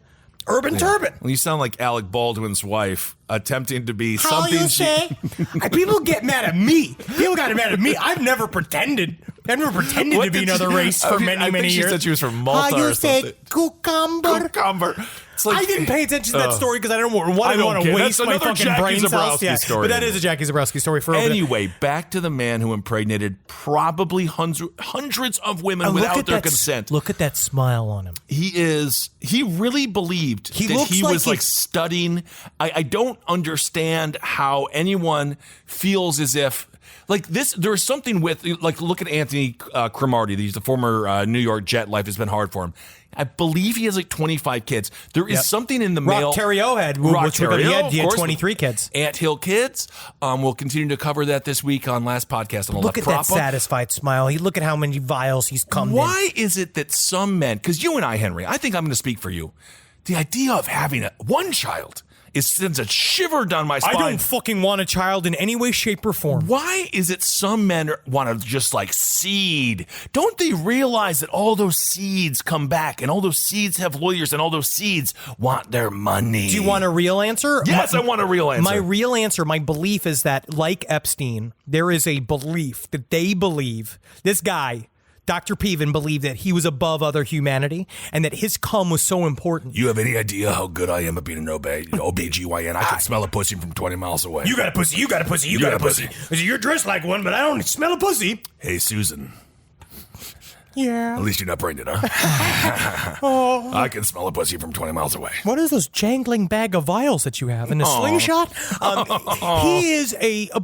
urban turban. Well, you sound like Alec Baldwin's wife attempting to be How something you say? People get mad at me. People got mad at me. I've never pretended to be another race for many think years. She said she was from Malta How you or say something. cucumber? Cucumber. It's like, I didn't pay attention to that story because I don't want I don't to care. waste That's my another fucking Jackie brain cells. Zabrowski story. But that is a Jackie Zabrowski story for Anyway, back to the man who impregnated probably hundreds of women without their consent. Look at that smile on him. He really believed He that looks he like was like he's- studying. I don't understand how anyone feels as if like this. There's something with like look at Anthony Cromartie. He's the former New York Jet. Life has been hard for him. I believe he has like 25 kids. There is something in the male. Rock Theriot had, Rock which he Theriot, had of course. 23 kids. Ant Hill Kids. We'll continue to cover that this week on Last Podcast on the Look Left at that Propa. satisfied smile. Look at how many vials he's come in. Why is it that some men, because you and I, Henry, I think I'm going to speak for you, the idea of having one child sends a shiver down my spine. I don't fucking want a child in any way, shape, or form. Why is it some men want to just like seed? Don't they realize that all those seeds come back and all those seeds have lawyers and all those seeds want their money? Do you want a real answer? Yes, I want a real answer. My real answer, my belief is that, like Epstein, there is a belief that they believe, this guy, Dr. Peven, believed that he was above other humanity and that his cum was so important. You have any idea how good I am at being an OBGYN? I can smell a pussy from 20 miles away. You got a pussy, you got a pussy, you got a pussy. You're dressed like one, but I don't smell a pussy. Hey, Susan. Yeah. At least you're not pregnant, huh? I can smell a pussy from 20 miles away. What is those jangling bag of vials that you have in a slingshot? He is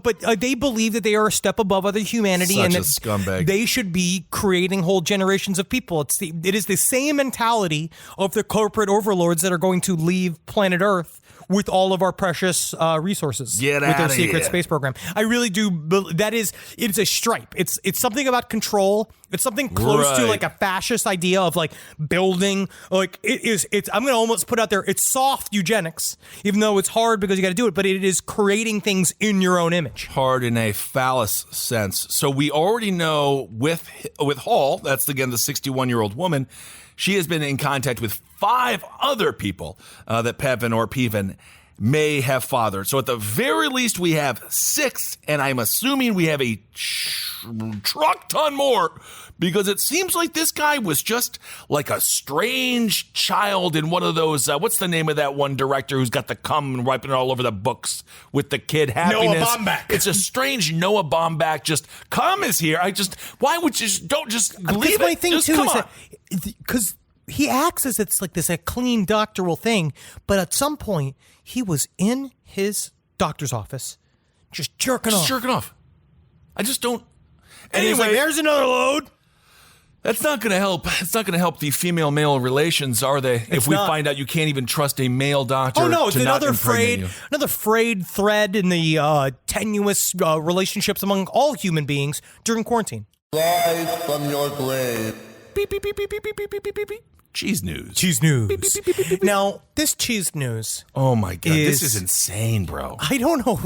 but they believe that they are a step above other humanity, Such and a that scumbag. they should be creating whole generations of people. It is the same mentality of the corporate overlords that are going to leave planet Earth with all of our precious resources. Get with their outta secret here. space program. I really do. It's a stripe. It's something about control. It's something close to Right. like a fascist idea of like building. Like it's. I'm going to almost put out there. It's soft eugenics, even though it's hard because you got to do it. But it is creating things in your own image. Hard in a phallus sense. So we already know with Hall, that's again the 61-year-old woman, she has been in contact with 5 other people that Peven may have fathered. So at the very least, we have 6, and I'm assuming we have a truck ton more because it seems like this guy was just like a strange child in one of those, what's the name of that one director who's got the cum and wiping it all over the books with the kid happiness? Noah Baumbach. It's a strange Noah Baumbach, just cum is here. Why would you don't just leave Because it? my thing Just too come is on. that because he acts as it's like this a clean doctoral thing, but at some point he was in his doctor's office just jerking off. I just don't. And he's like, Anyway, there's another load. that's not going to help. It's not going to help the female-male relations, are they? If we not. find out you can't even trust a male doctor. Oh no, it's to not another impregnate frayed thread in the tenuous relationships among all human beings during quarantine. Rise from your grave. Beep, beep, beep, beep, beep, beep, beep, beep, beep, beep. Cheese news. Cheese news. Now, this cheese news. Oh my God, this is insane, bro. I don't know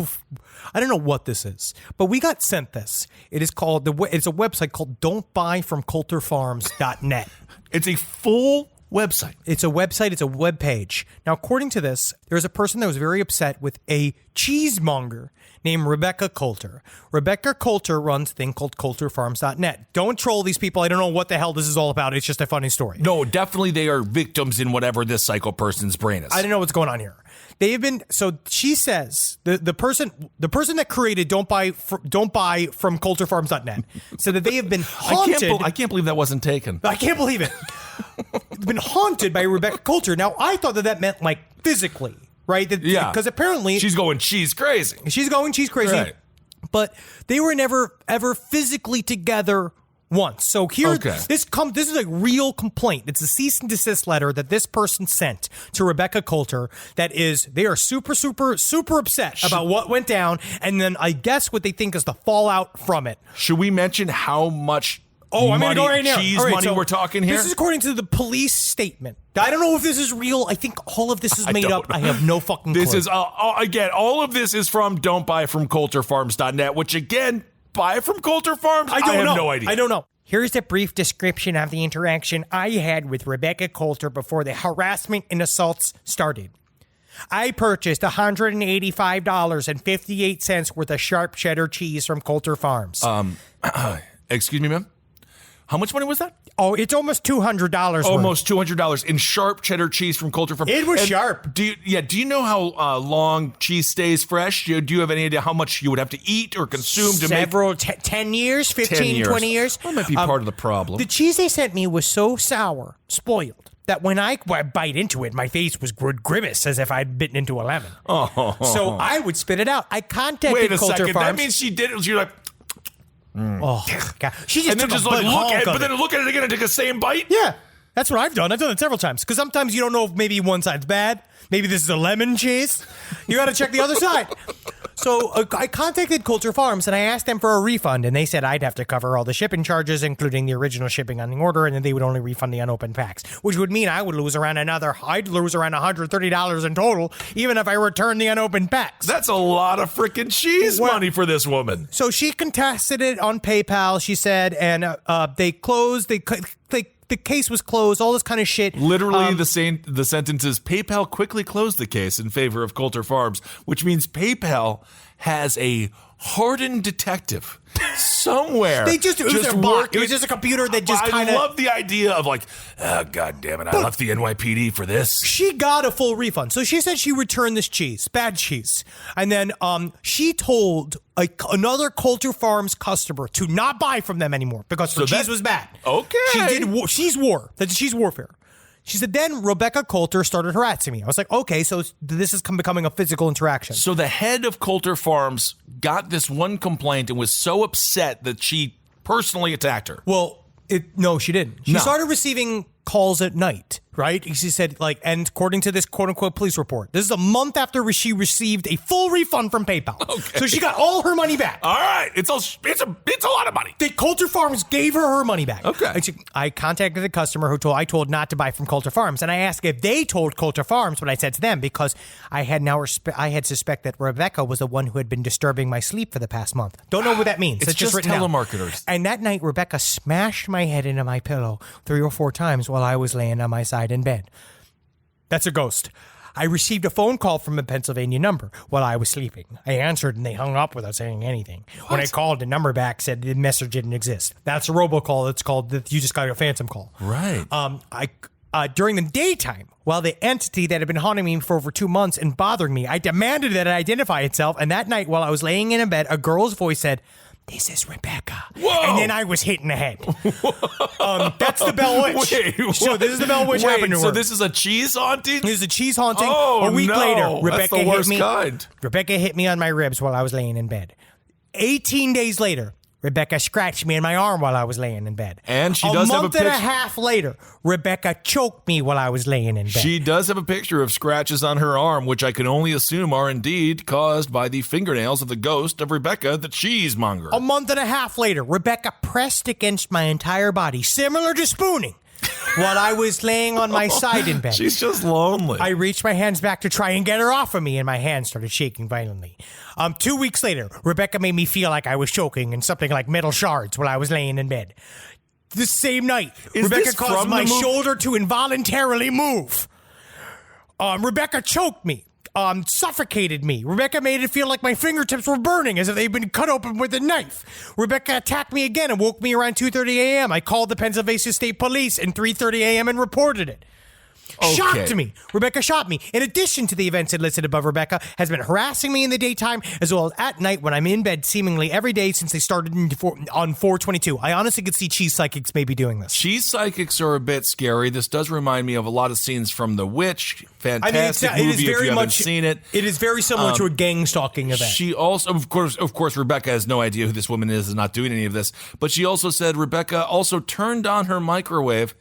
what this is, but we got sent this. It is called it's a website called don'tbuyfromcoulterfarms.net. It's a full website. It's a website. It's a web page. Now, according to this, there's a person that was very upset with a cheesemonger named Rebecca Coulter. Rebecca Coulter runs a thing called coulterfarms.net. Don't troll these people. I don't know what the hell this is all about. It's just a funny story. No, definitely they are victims in whatever this psycho person's brain is. I don't know what's going on here. They have been, so she says the person that created don't buy from coulterfarms.net said that they have been haunted. I can't believe that wasn't taken. I can't believe it. Been haunted by Rebecca Coulter. Now, I thought that meant like physically, right? Yeah. Because apparently She's going cheese crazy. she's crazy. Right. But they were never ever physically together once. So here, Okay. this is a real complaint. It's a cease and desist letter that this person sent to Rebecca Coulter. They are super upset about what went down, and then I guess what they think is the fallout from it. Should we mention how much I'm going to go right now. cheese All right, money so we're talking here? This is according to the police statement. I don't know if this is real. I think all of this is made up. I have no fucking clue. This is, again, all of this is from don'tbuyfromcoulterfarms.net, which again, buy from Coulter Farms? I have no idea. I don't know. Here's a brief description of the interaction I had with Rebecca Coulter before the harassment and assaults started. I purchased $185.58 worth of sharp cheddar cheese from Coulter Farms. Excuse me, ma'am? How much money was that? Oh, it's almost $200 Almost $200 in sharp cheddar cheese from Coulter Farms. It was sharp. Do you know how long cheese stays fresh? Do you have any idea how much you would have to eat or consume to make? 10 years, 15, 10 years. 20 years. That might be part of the problem. The cheese they sent me was so sour, spoiled, that when I bite into it, my face was grimace as if I'd bitten into a lemon. Oh. So I would spit it out. I contacted Wait a Coulter second. Farms. That means she did it. You're like, Oh, God. She just and then took just a like big look honk at it, of but then look at it again and take the same bite? Yeah, that's what I've done. I've done it several times because sometimes you don't know if maybe one side's bad. Maybe this is a lemon cheese. You got to check the other side. So I contacted Coulter Farms and I asked them for a refund, and they said I'd have to cover all the shipping charges, including the original shipping on the order, and then they would only refund the unopened packs, which would mean I'd lose around $130 in total, even if I returned the unopened packs. That's a lot of freaking cheese money for this woman. So she contested it on PayPal, she said, and they closed. The case was closed. All this kind of shit. Literally, the sentence is PayPal quickly closed the case in favor of Coulter Farms, which means PayPal has a hardened detective somewhere. It was their bot. working. It was just a computer that just I kind of. love the idea of like, oh, God damn it, I left the NYPD for this. She got a full refund. So she said she returned this cheese, bad cheese. And then she told another Coulter Farms customer to not buy from them anymore because the cheese was bad. Okay. She's warfare. She said, then Rebecca Coulter started harassing me. I was like, okay, so this is becoming a physical interaction. So the head of Coulter Farms got this one complaint and was so upset that she personally attacked her. Well, no, she didn't. She started receiving calls at night, right? She said, and according to this quote-unquote police report, this is a month after she received a full refund from PayPal. Okay. So she got all her money back. All right. It's a lot of money. The Coulter Farms gave her money back. Okay. I contacted the customer who I told not to buy from Coulter Farms, and I asked if they told Coulter Farms what I said to them because I had suspect that Rebecca was the one who had been disturbing my sleep for the past month. Don't know what that means. It's just written down. telemarketers. And that night, Rebecca smashed my head into my pillow 3 or 4 times while I was laying on my side in bed. That's a ghost. I received a phone call from a Pennsylvania number while I was sleeping. I answered and they hung up without saying anything. What? When I called, the number back said the message didn't exist. That's a robocall. It's called you just got a phantom call. Right. During the daytime, while the entity that had been haunting me for over 2 months and bothering me, I demanded that it identify itself. And that night, while I was laying in a bed, a girl's voice said, this is Rebecca. Whoa. And then I was hit in the head. That's the Bell Witch. Wait, so this is the Bell Witch happened to her. So this is a cheese haunting? This is a cheese haunting. Oh, a week no. later, That's Rebecca the worst hit me. kind. Rebecca hit me on my ribs while I was laying in bed. 18 days later, Rebecca scratched me in my arm while I was laying in bed. And she does have a month and a picture. half later, Rebecca choked me while I was laying in bed. She does have a picture of scratches on her arm, which I can only assume are indeed caused by the fingernails of the ghost of Rebecca, the cheesemonger. A month and a half later, Rebecca pressed against my entire body, similar to spooning, while I was laying on my side in bed. She's just lonely. I reached my hands back to try and get her off of me, and my hands started shaking violently. 2 weeks later, Rebecca made me feel like I was choking in something like metal shards while I was laying in bed. The same night, Is Rebecca this caused from my the movie? shoulder to involuntarily move. Rebecca choked me. Suffocated me. Rebecca made it feel like my fingertips were burning as if they'd been cut open with a knife. Rebecca attacked me again and woke me around 2:30 a.m. I called the Pennsylvania State Police at 3:30 a.m. and reported it. Okay. Shocked me. Rebecca shot me. In addition to the events listed above, Rebecca has been harassing me in the daytime as well as at night when I'm in bed seemingly every day since they started on 4/22. I honestly could see cheese psychics maybe doing this. Cheese psychics are a bit scary. This does remind me of a lot of scenes from The Witch. Fantastic it is movie if very you haven't much seen it. It is very similar to a gang stalking event. She also, of course, Rebecca has no idea who this woman is not doing any of this. But she also said Rebecca also turned on her microwave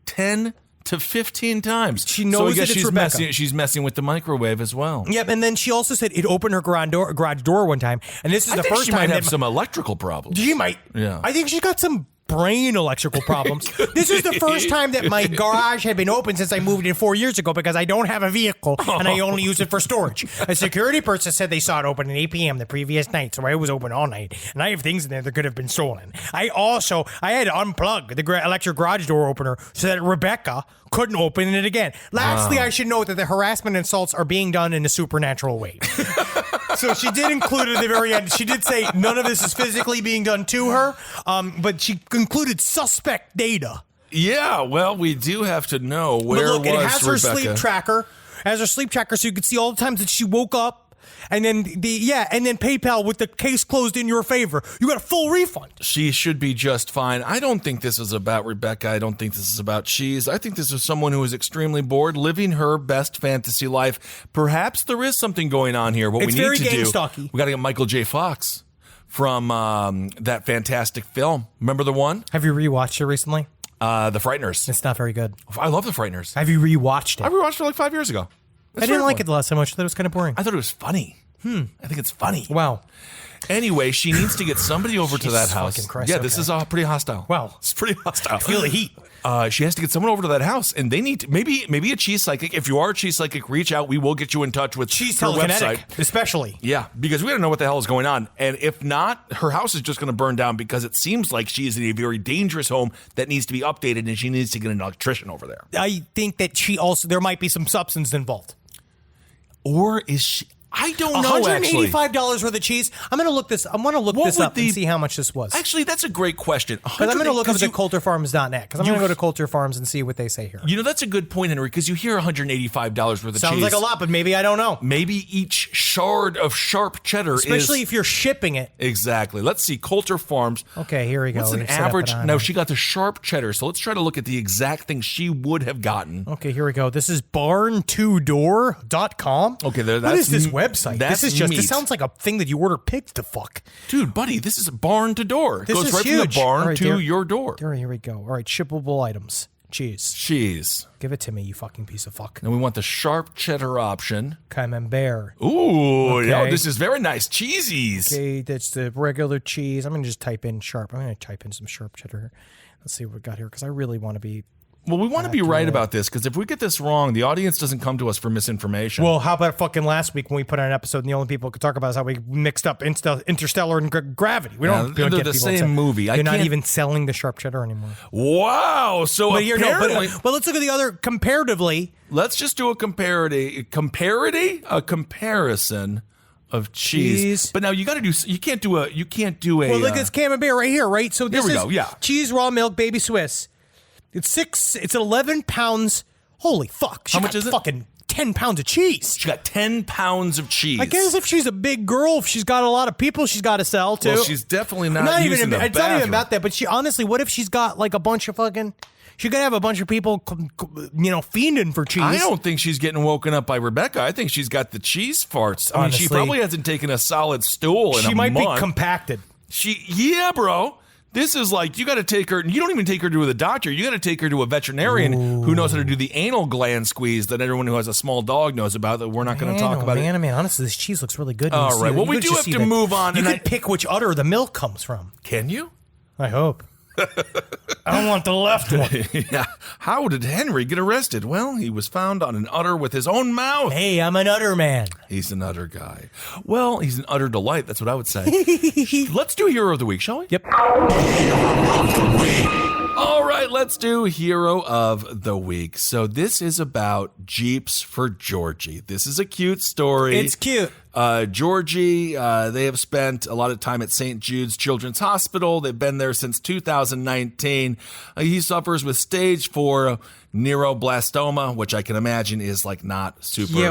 10 to 15 times. She knows so I guess that it's she's Rebecca. she's messing with the microwave as well. Yep, and then she also said it opened her garage door one time, and this is I the think first she time might have that some electrical problems. she might. Yeah. I think she's got some brain electrical problems. This is the first time that my garage had been open since I moved in 4 years ago because I don't have a vehicle and I only use it for storage. A security person said they saw it open at 8 p.m. the previous night, so I was open all night, and I have things in there that could have been stolen. I had to unplug the electric garage door opener so that Rebecca couldn't open it again. Lastly, I should note that the harassment and assaults are being done in a supernatural way. So she did include at the very end, she did say none of this is physically being done to her, but she included suspect data. Yeah, well, we do have to know where But look, was it has her Rebecca. sleep tracker. Has her sleep tracker, so you can see all the times that she woke up. And then and then PayPal with the case closed in your favor. You got a full refund. She should be just fine. I don't think this is about Rebecca. I don't think this is about cheese. I think this is someone who is extremely bored, living her best fantasy life. Perhaps there is something going on here. What It's we need very to do, gang-stalky. we got to get Michael J. Fox from that fantastic film. Remember the one? Have you rewatched it recently? The Frighteners. It's not very good. I love The Frighteners. Have you rewatched I it? rewatched it like 5 years ago. I didn't like it the last time much. I thought it was kind of boring. I thought it was funny. I think it's funny. Wow. Anyway, she needs to get somebody over to that Jesus house. fucking Christ, Yeah, this okay. is pretty hostile. Wow. It's pretty hostile. Feel the heat. She has to get someone over to that house, and they need to, maybe a cheese psychic. If you are a cheese psychic, reach out. We will get you in touch with She's her telekinetic, website. especially. Yeah, because we got to know what the hell is going on. And if not, her house is just going to burn down because it seems like she is in a very dangerous home that needs to be updated, and she needs to get an electrician over there. I think that there might be some substance involved. Or is she? I don't know, actually. $185 worth of cheese. I'm going to look this. I'm going to look What this would up and see how much this was. Actually, that's a great question. But I'm going to look up the you- coulterfarms.net because I'm going to go to Coulter Farms and see what they say here. You know, that's a good point, Henry, because you hear $185 worth of cheese. Sounds like a lot, but maybe I don't know. Maybe each shard of sharp cheddar Especially is... if you're shipping it. Exactly. Let's see. Coulter Farms. Okay, here we go. What's an We've set up average? an No, item. she got the sharp cheddar. So let's try to look at the exact thing she would have gotten. Okay, here we go. This is barn2door.com. Okay, What that's is this m- website? that's This is just. meat. This sounds like a thing that you order pigs to fuck. Dude, buddy, this is barn to door. It This goes is right huge. from the barn All right, to there- your door. Here we go. All right, shippable items. Cheese. Cheese. Give it to me, you fucking piece of fuck. And we want the sharp cheddar option. Camembert. Ooh, Okay. yeah, this is very nice. Cheesies. Okay, that's the regular cheese. I'm going to just type in sharp. I'm going to type in some sharp cheddar here. Let's see what we got here because I really want to be. Well, we want to be right about this because if we get this wrong, the audience doesn't come to us for misinformation. Well, how about fucking last week when we put on an episode and the only people who could talk about is how we mixed up Interstellar and Gravity? We don't they're get the people same upset. movie. They're not can't- even selling the sharp cheddar anymore. Wow. So But here, apparently, but let's look at the other comparatively. let's just do a comparison of cheese. Cheese. But now you got to do. You can't do a. Well, look at this camembert right here, right? So this Here we is go, yeah. cheese, raw milk, baby Swiss. It's 11 pounds. Holy fuck! How much is it? Fucking 10 pounds of cheese. She got 10 pounds of cheese. I guess if she's a big girl, if she's got a lot of people she's got to sell to. Well, she's definitely not using the It's not even bathroom. about that. But she honestly, what if she's got like a bunch of fucking? She could have a bunch of people, fiending for cheese. I don't think she's getting woken up by Rebecca. I think she's got the cheese farts. I mean, she Honestly. probably hasn't taken a solid stool in a month. She might be compacted. Yeah, bro. This is like, you got to take her, you don't even take her to the doctor. You got to take her to a veterinarian who knows how to do the anal gland squeeze that everyone who has a small dog knows about, that we're not going to talk about man, it. I mean, honestly, this cheese looks really good. All right. Well, we do have to move on. You and could pick which udder the milk comes from. Can you? I hope. I don't want the left one. Yeah. How did Henry get arrested? Well, he was found on an udder with his own mouth. Hey, I'm an udder man. He's an utter guy. Well, he's an utter delight. That's what I would say. Let's do Hero of the Week, shall we? Yep. All right, let's do Hero of the Week. So this is about Jeeps for Georgie. This is a cute story. It's cute. Georgie, they have spent a lot of time at St. Jude's Children's Hospital. They've been there since 2019. He suffers with stage 4 neuroblastoma, which I can imagine is like not super great.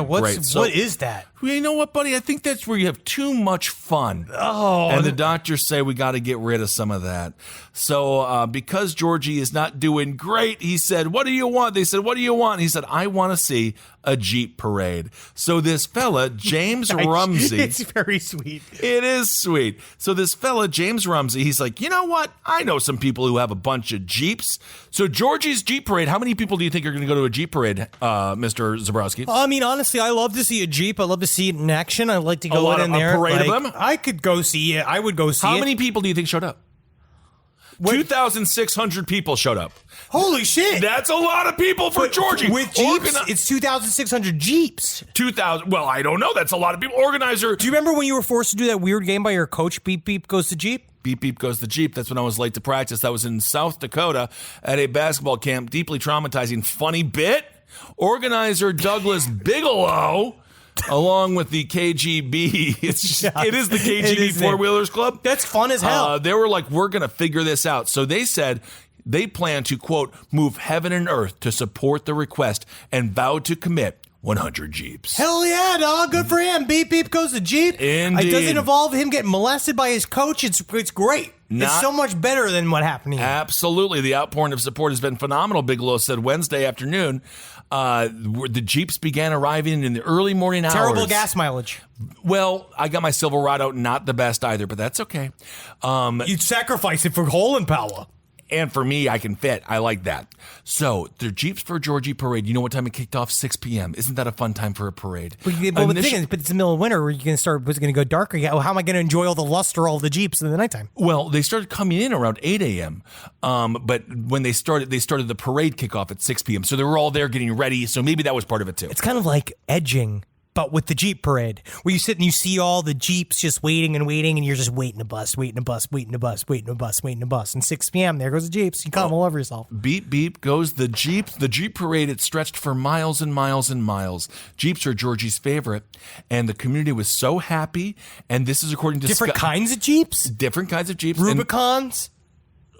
What is that? You know what, buddy? I think that's where you have too much fun. Oh. And the doctors say we got to get rid of some of that. So because Georgie is not doing great, he said, what do you want? They said, what do you want? He said, I want to see a Jeep parade. So this fella, James Rumsey. It's very sweet. It is sweet. So this fella, James Rumsey, he's like, you know what? I know some people who have a bunch of Jeeps. So Georgie's Jeep parade, how many people do you think are going to go to a Jeep parade, Mr. Zabrowski? I mean, honestly, I love to see a Jeep. I love to see it in action. I like to go in there. A parade of them? I could go see it. I would go see it. How many people do you think showed up? 2,600 people showed up. Holy shit. That's a lot of people for Georgie. With Jeeps, it's 2,600 Jeeps. 2,000. Well, I don't know. That's a lot of people. Organizer. Do you remember when you were forced to do that weird game by your coach, Beep Beep Goes the Jeep? Beep, beep goes the Jeep. That's when I was late to practice. That was in South Dakota at a basketball camp. Deeply traumatizing. Funny bit. Organizer Douglas Bigelow, along with the KGB. It is the KGB Four Wheelers Club. That's fun as hell. They were like, we're going to figure this out. So they said they plan to, quote, move heaven and earth to support the request and vowed to commit 100 Jeeps. Hell yeah, dog. Good for him. Beep Beep Goes the Jeep. Indeed. It doesn't involve him getting molested by his coach. It's great. It's so much better than what happened to him. Absolutely. The outpouring of support has been phenomenal, Bigelow said Wednesday afternoon. The Jeeps began arriving in the early morning hours. Terrible gas mileage. Well, I got my Silverado, not the best either, but that's okay. You'd sacrifice it for hauling power. And for me, I can fit. I like that. So, the Jeeps for Georgie parade, you know what time it kicked off? 6 p.m. Isn't that a fun time for a parade? But the thing is, but it's the middle of winter. Where you going to start? Was it going to go darker? Yeah. Well, how am I going to enjoy all the luster, all the Jeeps in the nighttime? Well, they started coming in around 8 a.m. But when they started the parade kickoff at 6 p.m. So they were all there getting ready. So maybe that was part of it too. It's kind of like edging, but with the Jeep parade, where you sit and you see all the Jeeps just waiting and waiting, and you're just waiting a bus, waiting a bus, waiting a bus, waiting a bus, waiting a bus. And 6 p.m., there goes the Jeeps. You come all over yourself. Beep, beep goes the Jeep. The Jeep parade, it stretched for miles and miles and miles. Jeeps are Georgie's favorite, and the community was so happy. And this is according to Different kinds of Jeeps? Different kinds of Jeeps. Rubicons?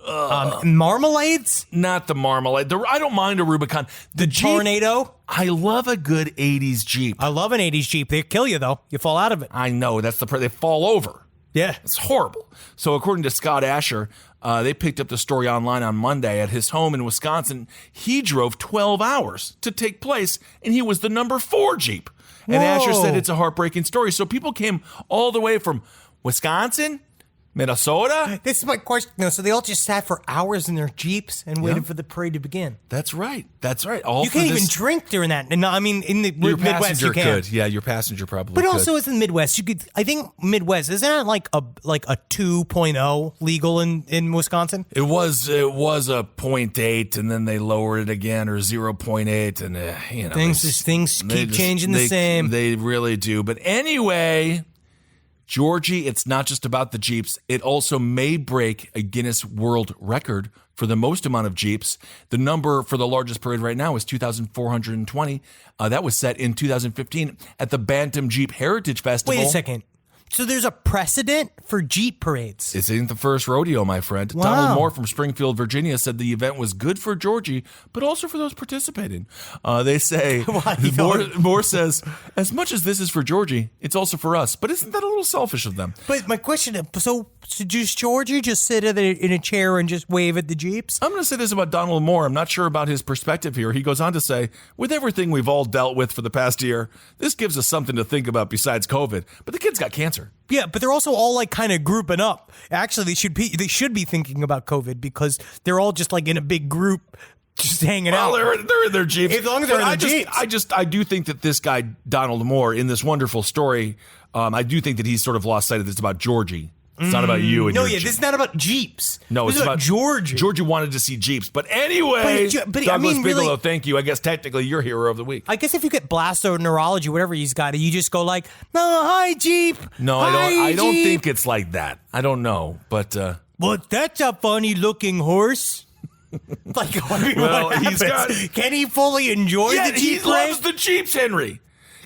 Marmalades? Not the Marmalade. I don't mind a Rubicon. The Jeep, Tornado? I love a good 80s Jeep. I love an 80s Jeep. They kill you, though. You fall out of it. I know. That's they fall over. Yeah. It's horrible. So according to Scott Asher, they picked up the story online on Monday at his home in Wisconsin. He drove 12 hours to take place, and he was the number 4 Jeep. And Asher said it's a heartbreaking story. So people came all the way from Wisconsin, Minnesota. This is my question. No, so they all just sat for hours in their Jeeps and waited for the parade to begin. That's right. That's right. You can't even drink during that. And I mean, in the your Midwest, passenger you can. could. Yeah, your passenger probably But could. also, it's in the Midwest. You could. I think Midwest isn't that like a 2.0 legal in Wisconsin? It was a 0.8, and then they lowered it again, or 0.8, and Things keep changing the same. They really do. But anyway, Georgie, it's not just about the Jeeps. It also may break a Guinness World Record for the most amount of Jeeps. The number for the largest parade right now is 2,420. That was set in 2015 at the Bantam Jeep Heritage Festival. Wait a second. So there's a precedent for Jeep parades. This ain't the first rodeo, my friend. Wow. Donald Moore from Springfield, Virginia said the event was good for Georgie, but also for those participating. They say, Moore says, as much as this is for Georgie, it's also for us. But isn't that a little selfish of them? But my question is, so does Georgie just sit in a chair and just wave at the Jeeps? I'm going to say this about Donald Moore. I'm not sure about his perspective here. He goes on to say, with everything we've all dealt with for the past year, this gives us something to think about besides COVID. But the kid's got cancer. Yeah, but they're also all like kind of grouping up. Actually, they should be thinking about COVID because they're all just like in a big group, just hanging out. Well, they're in their Jeeps. As long as they're in their Jeeps. I do think that this guy, Donald Moore, in this wonderful story, I do think that he's sort of lost sight of this about Georgie. It's not about you and your Jeep. this is not about Jeeps. No, this it's is about Georgie. Georgie wanted to see Jeeps. But anyway, Douglas Bigelow, really, thank you. I guess technically you're hero of the week. I guess if you get blastoneurology, whatever he's got, you just go like, "No, hi Jeep." No, I don't think it's like that. I don't know, but well, that's a funny looking horse. Like, well, can he fully enjoy the Jeep? He loves the Jeeps, Henry.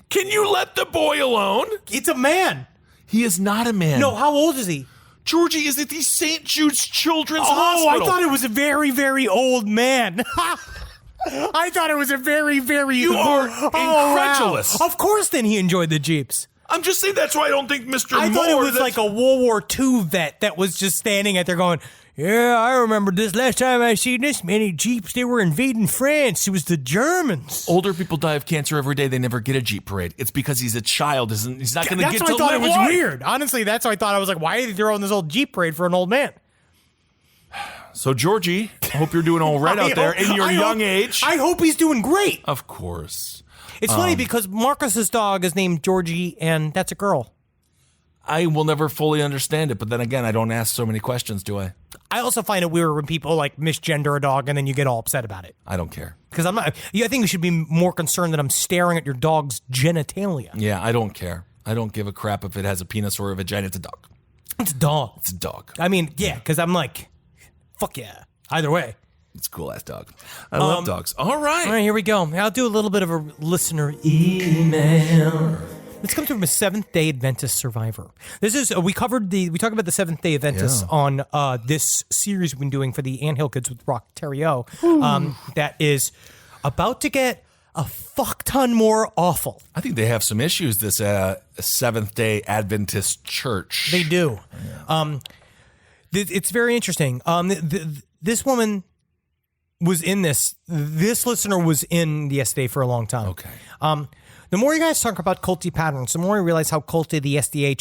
Can you let the boy alone? It's a man. He is not a man. No, how old is he? Georgie is at the St. Jude's Children's Hospital. Hospital. I thought it was a very, very old man. I thought it was a very, very You are incredulous. Wow. Of course, then he enjoyed the Jeeps. I'm just saying that's why I don't think Mr. I Moore... thought it was like a World War II vet that was just standing out there going, yeah, I remember this last time I seen this many Jeeps. They were invading France. It was the Germans. Older people die of cancer every day. They never get a Jeep parade. It's because he's a child. He's not going to get to live. That's why I thought it was life. weird. Honestly, that's why I thought. I was like, why are they throwing this old Jeep parade for an old man? So, Georgie, I hope you're doing all right out there in your young age. I hope he's doing great. Of course. It's funny because Marcus's dog is named Georgie, and that's a girl. I will never fully understand it, but then again, I don't ask so many questions, do I? I also find it weird when people like misgender a dog and then you get all upset about it. I don't care. Because I'm not. I think you should be more concerned that I'm staring at your dog's genitalia. Yeah, I don't care. I don't give a crap if it has a penis or a vagina. It's a dog. It's a dog. It's a dog. I mean, yeah, because I'm like, fuck yeah. Either way. It's a cool ass dog. I love dogs. All right. All right, here we go. I'll do a little bit of a listener email. This comes from a Seventh-day Adventist survivor. This is we talked about the Seventh-day Adventists on this series we've been doing for the Anthill Kids with Rock Terrio. That is about to get a fuck ton more awful. I think they have some issues. This Seventh-day Adventist church. They do. Yeah. It's very interesting. This woman was in this. This listener was in the SDA for a long time. Okay. The more you guys talk about culty patterns, the more I realize how culty the SDA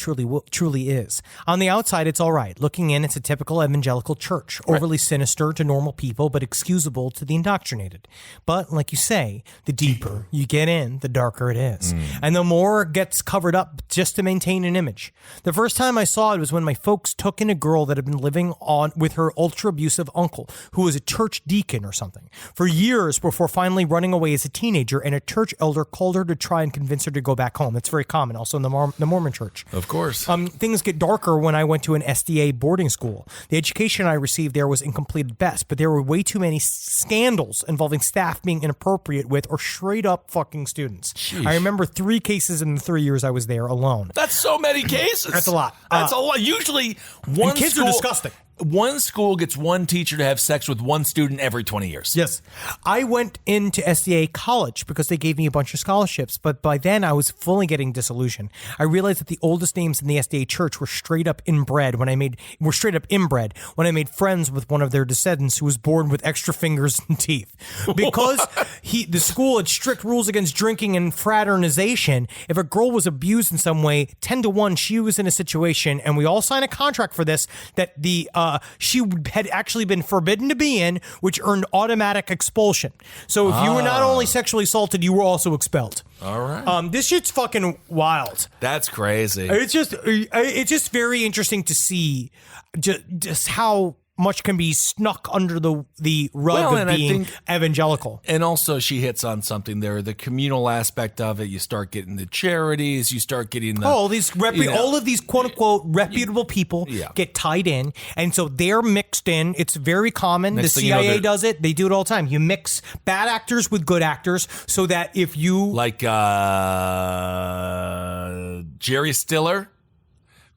truly is. On the outside, it's all right. Looking in, it's a typical evangelical church, overly sinister to normal people, but excusable to the indoctrinated. But like you say, the deeper you get in, the darker it is. And the more it gets covered up just to maintain an image. The first time I saw it was when my folks took in a girl that had been living on with her ultra-abusive uncle, who was a church deacon or something, for years before finally running away as a teenager, and a church elder called her to try and convince her to go back home. That's very common also in the Mormon church. Of course. Things get darker when I went to an SDA boarding school. The education I received there was incomplete at best, but there were way too many scandals involving staff being inappropriate with or straight up fucking students. Sheesh. I remember 3 cases in the 3 years I was there alone. That's so many cases. That's a lot. That's a lot. Usually, one kids school, are disgusting. One school gets one teacher to have sex with one student every 20 years. Yes. I went into SDA college because they gave me a bunch of scholarships, but by then I was fully getting disillusioned. I realized that the oldest names in the SDA church were straight up inbred when I made friends with one of their descendants who was born with extra fingers and teeth. Because the school had strict rules against drinking and fraternization, if a girl was abused in some way, 10 to 1, she was in a situation, and we all signed a contract for this, that she had actually been forbidden to be in, which earned automatic expulsion. So if you were not only sexually assaulted, you were also expelled. All right. This shit's fucking wild. That's crazy. It's just very interesting to see just how much can be snuck under the rug of being evangelical. And also she hits on something there, the communal aspect of it. You start getting the charities, you start getting the... all of these quote-unquote reputable people get tied in, and so they're mixed in. It's very common. The CIA does it. They do it all the time. You mix bad actors with good actors so that if you... Like Jerry Stiller...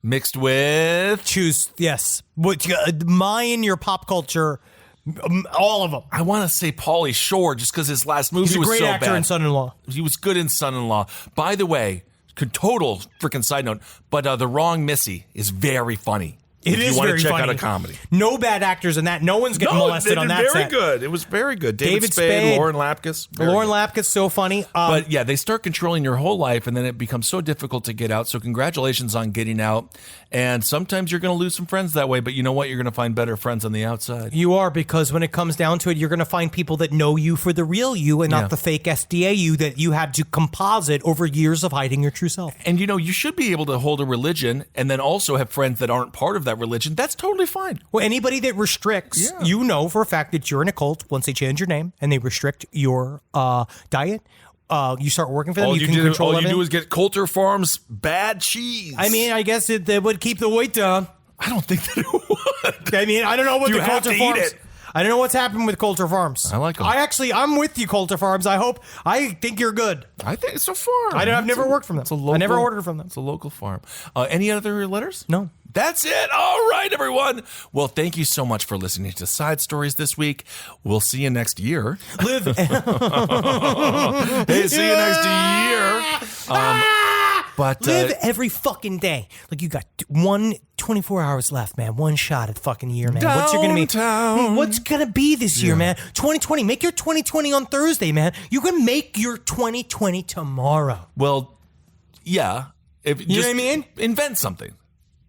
Mixed with... Choose, yes. Mine, your pop culture, all of them. I want to say Pauly Shore just because his last movie was so bad. He's a great actor in Son-in-Law. He was good in Son-in-Law. By the way, total freaking side note, but The Wrong Missy is very funny. It is very funny. If you want to check out a comedy. No bad actors in that. No one's getting molested on that set. Very good. It was very good. David Spade, Lauren Lapkus. Lauren Lapkus, so funny. But yeah, they start controlling your whole life, and then it becomes so difficult to get out. So congratulations on getting out. And sometimes you're going to lose some friends that way, but you know what? You're going to find better friends on the outside. You are, because when it comes down to it, you're going to find people that know you for the real you and not the fake SDA you that you had to composite over years of hiding your true self. And you know, you should be able to hold a religion and then also have friends that aren't part of that religion. That's totally fine. Well, anybody that restricts, you know for a fact that you're in a cult once they change your name and they restrict your diet. You start working for them, you can control everything. All you do is get Coulter Farms bad cheese. I mean, I guess it would keep the weight down. I don't think that it would. I mean, I don't know what you the Coulter Farms... Eat it. I don't know what's happened with Coulter Farms. I like them. I'm with you, Coulter Farms. I think you're good. I think it's a farm. I've never worked from them. I never ordered from them. It's a local farm. Any other letters? No. That's it. All right, everyone. Well, thank you so much for listening to Side Stories this week. We'll see you next year. Hey, see you next year. But live every fucking day. Like you got 24 hours left, man. One shot at fucking year, man. What's gonna be this year, man? 2020. Make your 2020 on Thursday, man. You can make your 2020 tomorrow. Well, yeah. You know what I mean? Invent something.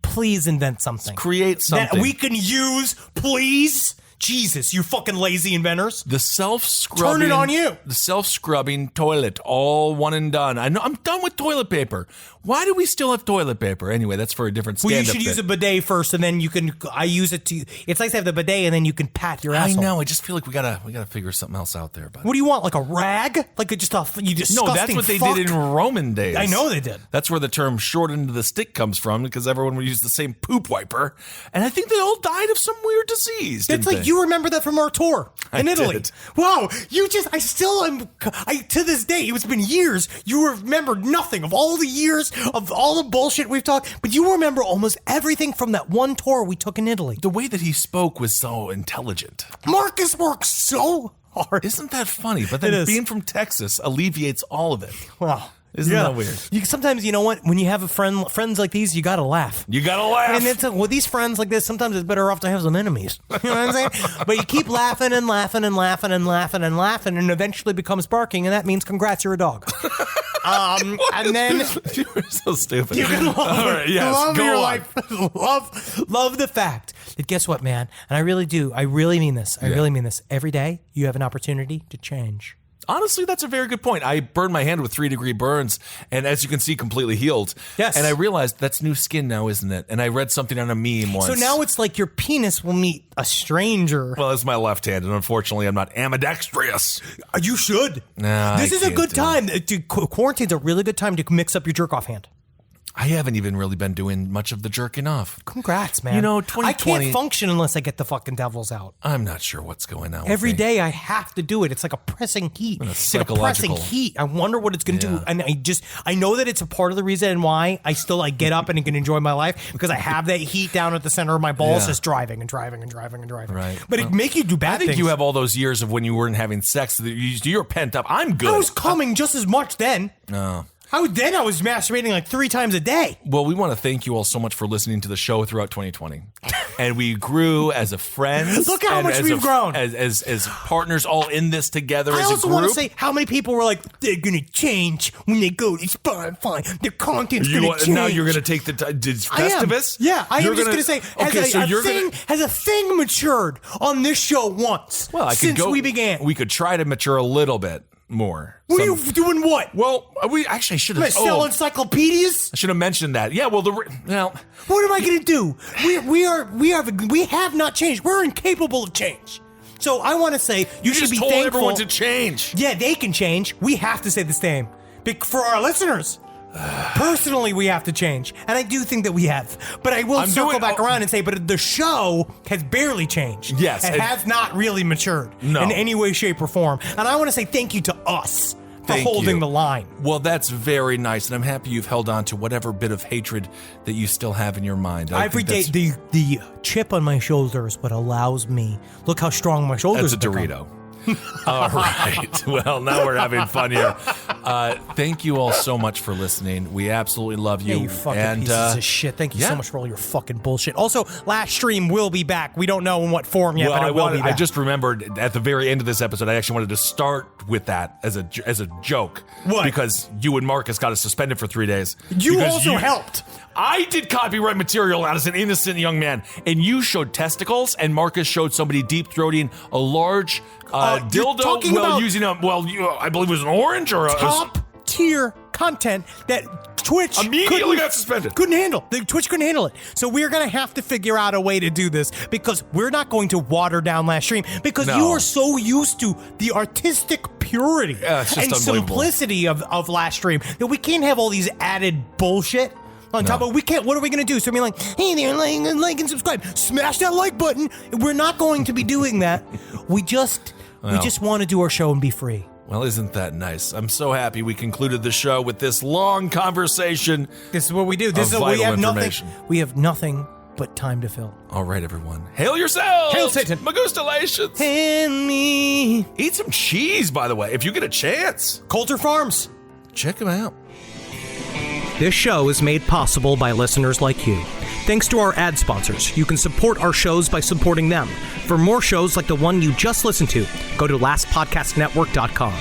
Please invent something. Create something that we can use, please. Jesus, you fucking lazy inventors. The self-scrubbing... Turn it on you. The self-scrubbing toilet, all one and done. I know, I'm done with toilet paper. Why do we still have toilet paper? Anyway, that's for a different stand-up. Well, you should use a bidet first, and then you can... I use it to... It's nice to have the bidet, and then you can pat your asshole. I know. I just feel like we gotta figure something else out there. But what do you want? Like a rag? Like you disgusting No, that's what they did in Roman days. I know they did. That's where the term "short end of the stick" comes from, because everyone would use the same poop wiper, and I think they all died of some weird disease. It's like you remember that from our tour in Italy. Did. Wow, I still am. To this day, it's been years. You remember nothing of all the years of all the bullshit we've talked, but you remember almost everything from that one tour we took in Italy. The way that he spoke was so intelligent. Marcus works so hard. Isn't that funny? But then being from Texas alleviates all of it. Wow. Isn't that weird? Sometimes, you know what? When you have friends like these, you got to laugh. You got to laugh. And with these friends like this, sometimes it's better off to have some enemies. You know what I'm saying? But you keep laughing and laughing and laughing and laughing and laughing, and eventually it becomes barking, and that means congrats, you're a dog. And then you're so stupid. You can love, right, yes, love go your on. life. Love the fact that guess what, man? And I really do. I really mean this. I really mean this. Every day you have an opportunity to change. Honestly, that's a very good point. I burned my hand with 3-degree burns, and as you can see, completely healed. Yes. And I realized that's new skin now, isn't it? And I read something on a meme once. So now it's like your penis will meet a stranger. Well, it's my left hand, and unfortunately, I'm not ambidextrous. You should. Nah, this is a good time. Quarantine's a really good time to mix up your jerk-off hand. I haven't even really been doing much of the jerking off. Congrats, man. You know, 2020... I can't function unless I get the fucking devils out. I'm not sure what's going on. Every day I have to do it. It's like a pressing heat. It's like a pressing heat. I wonder what it's going to do. And I know that it's a part of the reason why I get up and can enjoy my life, because I have that heat down at the center of my balls, just driving and driving and driving and driving. Right. But it make you do bad things. I think you have all those years of when you weren't having sex. You're pent up. I'm good. I was coming just as much then. No. I was masturbating like 3 times a day. Well, we want to thank you all so much for listening to the show throughout 2020. And we grew as a friends. Look how much we've grown. As partners all in this together as a group. I also want to say how many people were like, they're going to change when they go to Spotify. Their content's going to change. Now you're going to take the Festivus? Yeah, I am just going to say, has a thing matured on this show once since we began? We could try to mature a little bit more. What are you doing? What? Well, we actually should have. Sell encyclopedias? I should have mentioned that. Yeah. Well, what am I going to do? We have not changed. We're incapable of change. So I want to say you should be thankful. Everyone to change. Yeah, they can change. We have to say the same for our listeners. Personally, we have to change, and I do think that we have. But I will circle back around and say, but the show has barely changed. Yes, it has not really matured in any way, shape, or form. And I want to say thank you to us, Thank holding you. the line. Well, that's very nice, and I'm happy you've held on to whatever bit of hatred that you still have in your mind. Every day, the chip on my shoulder is what allows me. Look how strong my shoulders That's a become. Dorito. All right. Well, now we're having fun here. Thank you all so much for listening. We absolutely love you. Yeah, you fucking pieces of shit. Thank you so much for all your fucking bullshit. Also, last stream will be back. We don't know in what form yet, but it will be back. I just remembered at the very end of this episode, I actually wanted to start with that as a joke. What? Because you and Marcus got us suspended for 3 days. You Because also helped. I did copyright material as an innocent young man, and you showed testicles, and Marcus showed somebody deep-throating a large dildo while using I believe it was an orange or a... Top-tier content that Twitch immediately got suspended. Couldn't handle. Twitch couldn't handle it. So we're going to have to figure out a way to do this because we're not going to water down last stream because you are so used to the artistic purity and simplicity of last stream that we can't have all these added bullshit. On top of we can't. What are we going to do? So I mean, like, hey there, like and subscribe. Smash that like button. We're not going to be doing that. We just want to do our show and be free. Well, isn't that nice? I'm so happy we concluded the show with this long conversation. This is what we do. This is we have nothing. We have nothing but time to fill. All right, everyone. Hail yourselves! Hail Satan! Magustalations! Hail me! Eat some cheese, by the way, if you get a chance. Coulter Farms. Check them out. This show is made possible by listeners like you. Thanks to our ad sponsors, you can support our shows by supporting them. For more shows like the one you just listened to, go to lastpodcastnetwork.com.